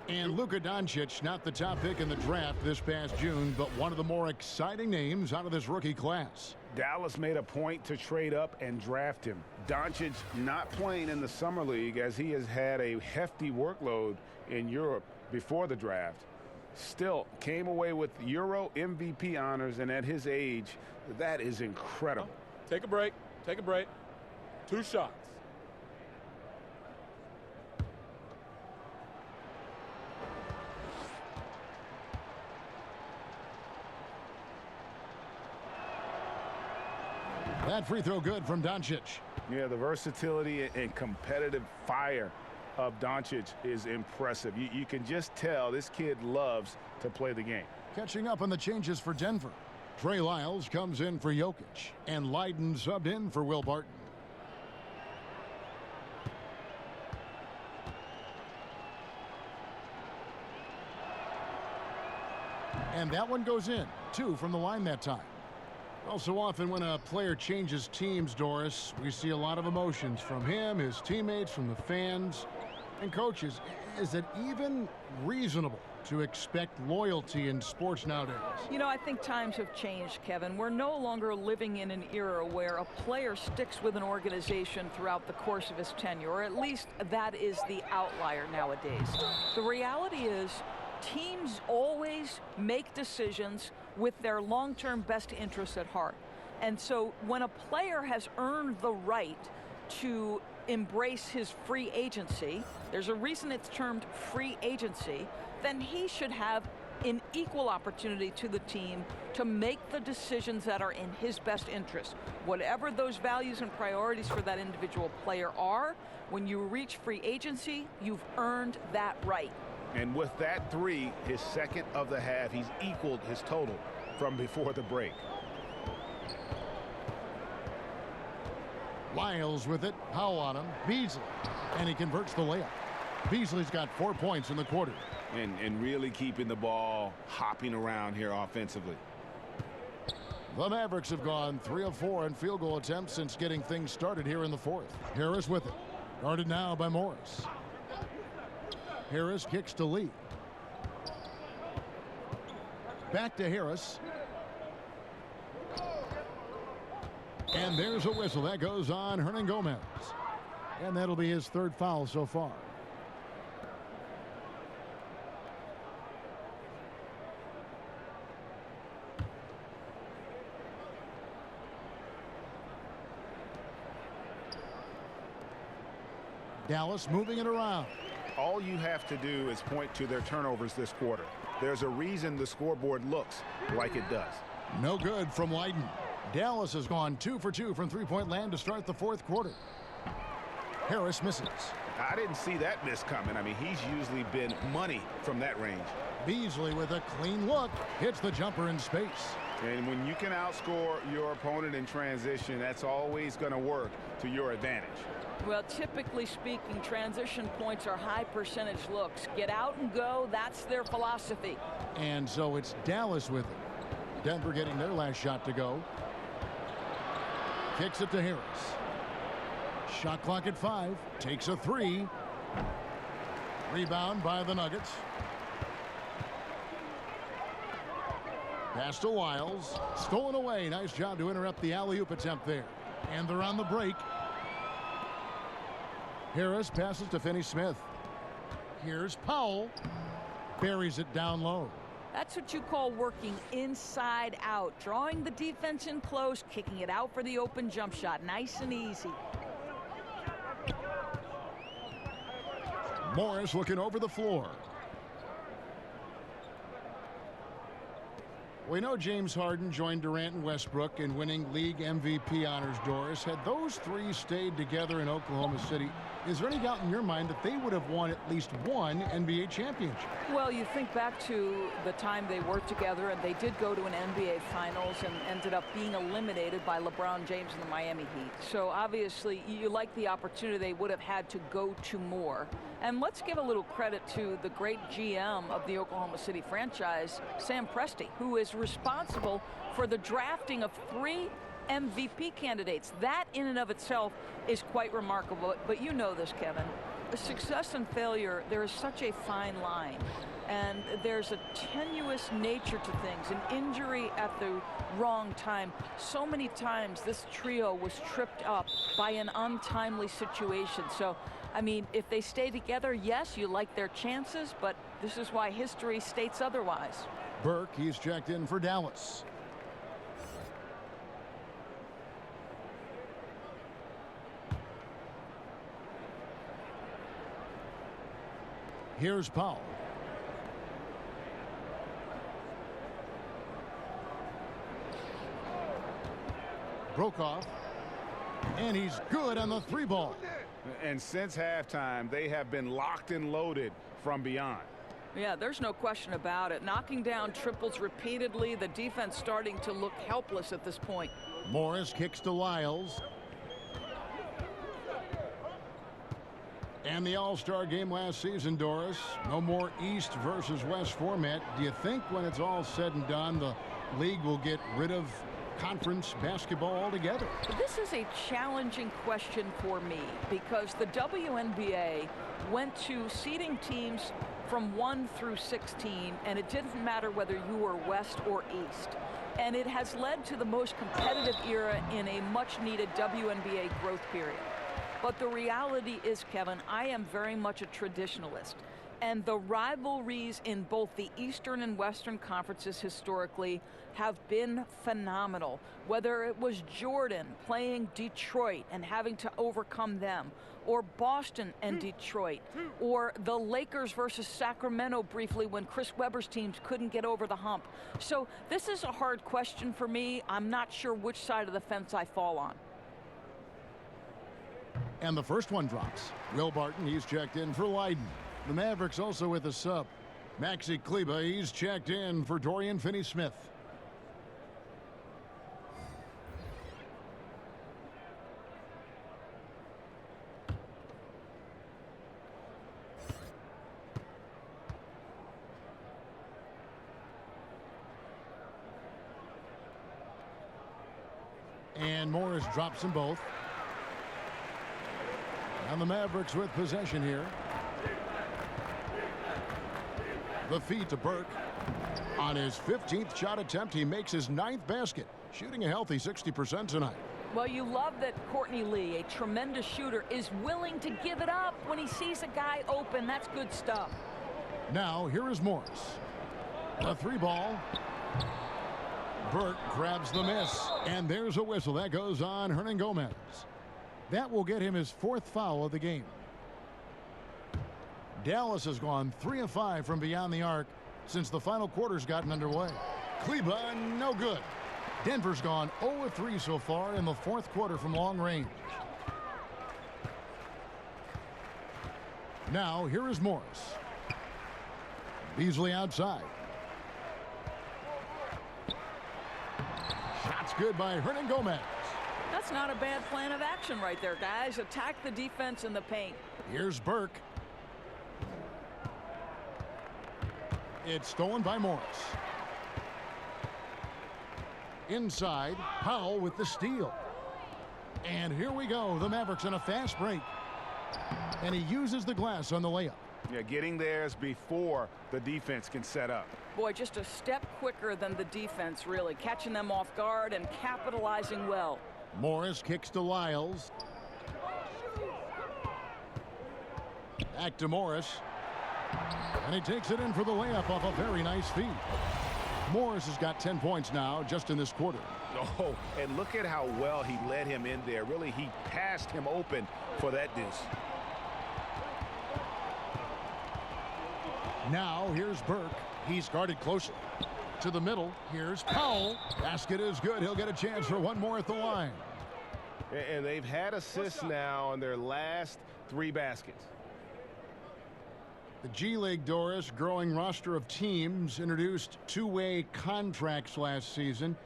And Luka Doncic, not the top pick in the draft this past June, but one of the more exciting names out of this rookie class.
Dallas made a point to trade up and draft him. Doncic not playing in the summer league as he has had a hefty workload in Europe before the draft. Still came away with Euro MVP honors, and at his age, that is incredible.
Take a break. Take a break. 2 shots.
That free throw good from Doncic.
Yeah, the versatility and competitive fire of Doncic is impressive. You can just tell this kid loves to play the game.
Catching up on the changes for Denver. Trey Lyles comes in for Jokic, and Leiden subbed in for Will Barton. And that one goes in. 2 from the line that time. Also, often when a player changes teams, Doris, we see a lot of emotions from him, his teammates, from the fans, and coaches. Is it even reasonable to expect loyalty in sports nowadays?
You know, I think times have changed, Kevin. We're no longer living in an era where a player sticks with an organization throughout the course of his tenure, or at least that is the outlier nowadays. The reality is teams always make decisions with their long-term best interests at heart. And so when a player has earned the right to embrace his free agency, there's a reason it's termed free agency, then he should have an equal opportunity to the team to make the decisions that are in his best interest. Whatever those values and priorities for that individual player are, when you reach free agency, you've earned that right.
And with that 3, his second of the half, he's equaled his total from before the break.
Lyles with it. Powell on him. Beasley. And he converts the layup. Beasley's got 4 points in the quarter.
And really keeping the ball hopping around here offensively.
The Mavericks have gone 3 of 4 in field goal attempts since getting things started here in the 4th. Harris with it. Guarded now by Morris. Harris kicks to Lee. Back to Harris. And there's a whistle. That goes on Hernangomez. And that'll be his 3rd foul so far. Dallas moving it around.
All you have to do is point to their turnovers this quarter. There's a reason the scoreboard looks like it does.
No good from Leiden. Dallas has gone 2 for 2 from three-point land to start the 4th quarter. Harris misses.
I didn't see that miss coming. I mean, he's usually been money from that range.
Beasley with a clean look. Hits the jumper in space.
And when you can outscore your opponent in transition, that's always going to work to your advantage.
Well, typically speaking, transition points are high percentage looks. Get out and go. That's their philosophy.
And so it's Dallas with it. Denver getting their last shot to go. Kicks it to Harris. Shot clock at 5. Takes a 3. Rebound by the Nuggets. Pass to Lyles. Stolen away. Nice job to interrupt the alley-oop attempt there. And they're on the break. Harris passes to Finney-Smith. Here's Powell. Buries it down low.
That's what you call working inside out, drawing the defense in close, kicking it out for the open jump shot. Nice and easy.
Morris looking over the floor. We know James Harden joined Durant and Westbrook in winning league MVP honors, Doris. Had those three stayed together in Oklahoma City, is there any doubt in your mind that they would have won at least one NBA championship?
Well, you think back to the time they worked together, and they did go to an NBA Finals and ended up being eliminated by LeBron James and the Miami Heat. So obviously, you like the opportunity they would have had to go to more. And let's give a little credit to the great GM of the Oklahoma City franchise, Sam Presti, who is responsible for the drafting of 3 MVP candidates. That in and of itself is quite remarkable. But you know this, Kevin. Success and failure, there is such a fine line. And there's a tenuous nature to things. An injury at the wrong time. So many times this trio was tripped up by an untimely situation. So, I mean, if they stay together, yes, you like their chances, but this is why history states otherwise.
Burke, he's checked in for Dallas. Here's Powell. Broke off. And he's good on the 3-ball.
And since halftime, they have been locked and loaded from beyond.
Yeah, there's no question about it. Knocking down triples repeatedly, the defense starting to look helpless at this point.
Morris kicks to Lyles. And the All-Star game last season, Doris, no more East versus West format. Do you think when it's all said and done, the league will get rid of conference basketball altogether?
This is a challenging question for me because the WNBA went to seeding teams from 1 through 16, and it didn't matter whether you were West or East. And it has led to the most competitive era in a much-needed WNBA growth period. But the reality is, Kevin, I am very much a traditionalist. And the rivalries in both the Eastern and Western conferences historically have been phenomenal. Whether it was Jordan playing Detroit and having to overcome them, or Boston and Detroit, or the Lakers versus Sacramento briefly when Chris Webber's teams couldn't get over the hump. So this is a hard question for me. I'm not sure which side of the fence I fall on.
And the first one drops. Will Barton, he's checked in for Leiden. The Mavericks also with a sub. Maxi Kleber, he's checked in for Dorian Finney-Smith. And Morris drops them both. And the Mavericks with possession here. The feed to Burke. On his 15th shot attempt, he makes his 9th basket, shooting a healthy 60% tonight.
Well, you love that Courtney Lee, a tremendous shooter, is willing to give it up when he sees a guy open. That's good stuff.
Now, here is Morris. The 3-ball. Burke grabs the miss. And there's a whistle. That goes on Hernan Gomez. That will get him his 4th foul of the game. Dallas has gone 3 of 5 from beyond the arc since the final quarter's gotten underway. Kleber, no good. Denver's gone 0 of 3 so far in the 4th quarter from long range. Now, here is Morris. Beasley outside. Shot's good by Hernan Gomez.
That's not a bad plan of action right there, guys. Attack the defense in the paint.
Here's Burke. It's stolen by Morris. Inside, Powell with the steal. And here we go. The Mavericks on a fast break. And he uses the glass on the layup.
Yeah, getting theirs before the defense can set up.
Boy, just a step quicker than the defense, really. Catching them off guard and capitalizing well.
Morris kicks to Lyles. Back to Morris. And he takes it in for the layup off a very nice feed. Morris has got 10 points now just in this quarter.
Oh, and look at how well he led him in there. Really, he passed him open for that deuce.
Now here's Burke. He's guarded closely. To the middle. Here's Powell. Basket is good. He'll get a chance for one more at the line.
And they've had assists now on their last 3 baskets.
The G League, Doris, growing roster of teams, introduced two-way contracts last season.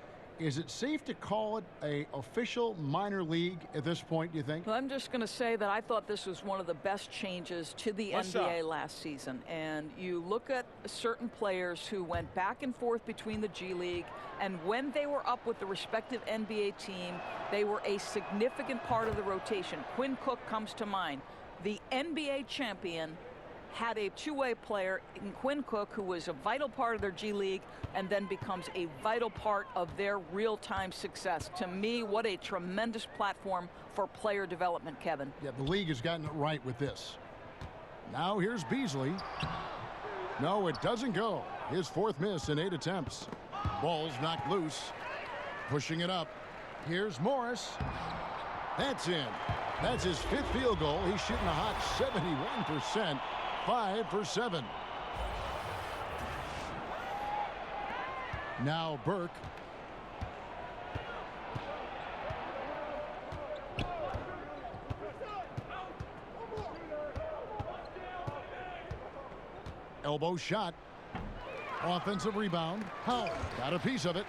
Is it safe to call it a official minor league at this point, do you think?
Well, I'm just going to say that I thought this was one of the best changes to the NBA last season. And you look at certain players who went back and forth between the G League, and when they were up with the respective NBA team, they were a significant part of the rotation. Quinn Cook comes to mind. The NBA champion had a two-way player in Quinn Cook who was a vital part of their G League and then becomes a vital part of their real-time success. To me, what a tremendous platform for player development, Kevin.
Yeah, the league has gotten it right with this. Now here's Beasley. No, it doesn't go. His 4th miss in 8 attempts. Ball's knocked loose. Pushing it up. Here's Morris. That's in. That's his 5th field goal. He's shooting a hot 71%. 5 for 7. Now Burke. Elbow shot. Offensive rebound. Howard got a piece of it.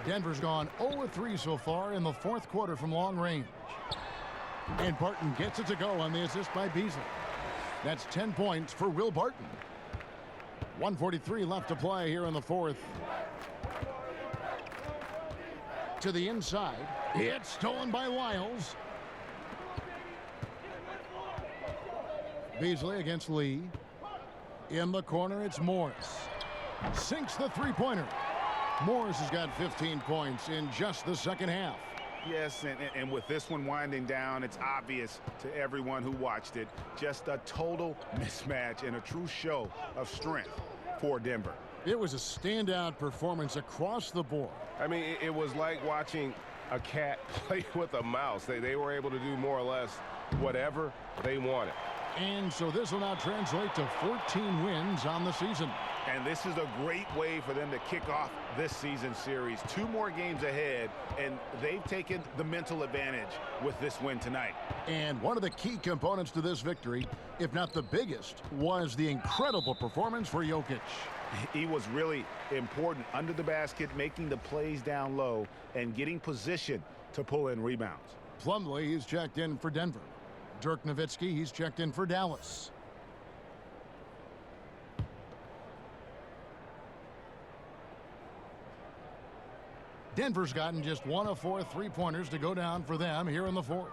Denver's gone 0-3 so far in the 4th quarter from long range. And Barton gets it to go on the assist by Beasley. That's 10 points for Will Barton. 1:43 left to play here in the 4th. To the inside. It's stolen by Lyles. Beasley against Lee. In the corner, it's Morris. Sinks the three-pointer. Morris has got 15 points in just the 2nd half.
Yes, and with this one winding down, it's obvious to everyone who watched it. Just a total mismatch and a true show of strength for Denver.
It was a standout performance across the board.
I mean, it was like watching a cat play with a mouse. They were able to do more or less whatever they wanted.
And so this will now translate to 14 wins on the season.
And this is a great way for them to kick off this season series. 2 more games ahead, and they've taken the mental advantage with this win tonight.
And one of the key components to this victory, if not the biggest, was the incredible performance for Jokic.
He was really important under the basket, making the plays down low and getting position to pull in rebounds.
Plumlee, he's checked in for Denver. Dirk Nowitzki, he's checked in for Dallas. Denver's gotten just 1 of 4 three-pointers to go down for them here in the 4th.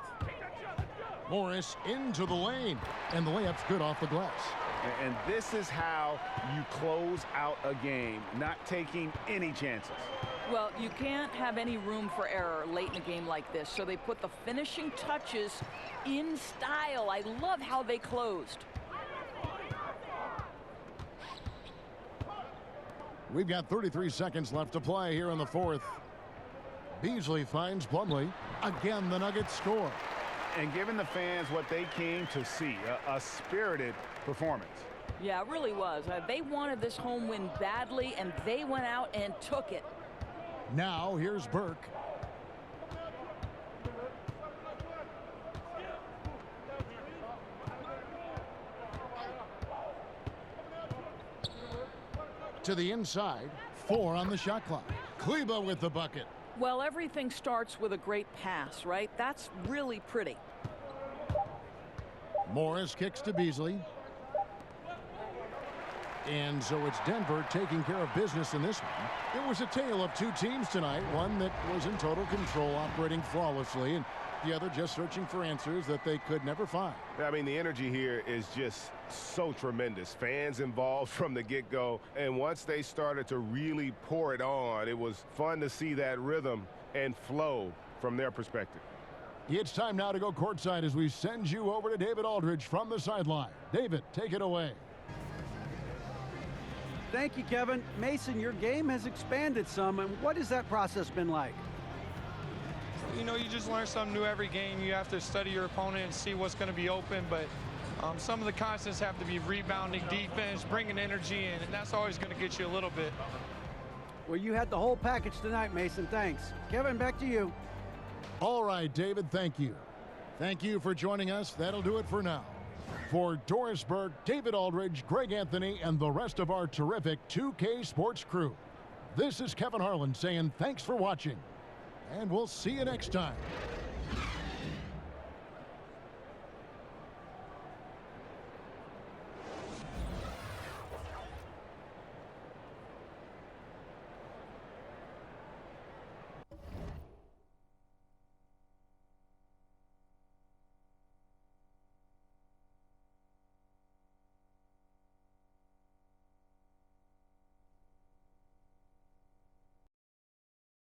Morris into the lane, and the layup's good off the glass.
And this is how you close out a game, not taking any chances.
Well, you can't have any room for error late in a game like this, so they put the finishing touches in style. I love how they closed.
We've got 33 seconds left to play here in the 4th. Beasley finds Plumlee. Again, the Nuggets score.
And giving the fans what they came to see, a spirited performance.
Yeah, it really was. They wanted this home win badly, and they went out and took it.
Now, here's Burke. To the inside. 4 on the shot clock. Kleba with the bucket.
Well, everything starts with a great pass, right? That's really pretty.
Morris kicks to Beasley. And so it's Denver taking care of business in this one. It was a tale of 2 teams tonight. One that was in total control, operating flawlessly, and the other just searching for answers that they could never find.
I mean, the energy here is just so tremendous. Fans involved from the get-go, and once they started to really pour it on, it was fun to see that rhythm and flow from their perspective.
It's time now to go courtside as we send you over to David Aldridge from the sideline. David, take it away.
Thank you, Kevin. Mason, your game has expanded some, and what has that process been like?
You know, you just learn something new every game. You have to study your opponent and see what's going to be open, but some of the constants have to be rebounding, defense, bringing energy in, and that's always going to get you a little bit.
Well, you had the whole package tonight, Mason. Thanks. Kevin, back to you.
All right, David, thank you. Thank you for joining us. That'll do it for now. For Doris Burke, David Aldridge, Greg Anthony, and the rest of our terrific 2K Sports crew, this is Kevin Harlan saying thanks for watching, and we'll see you next time.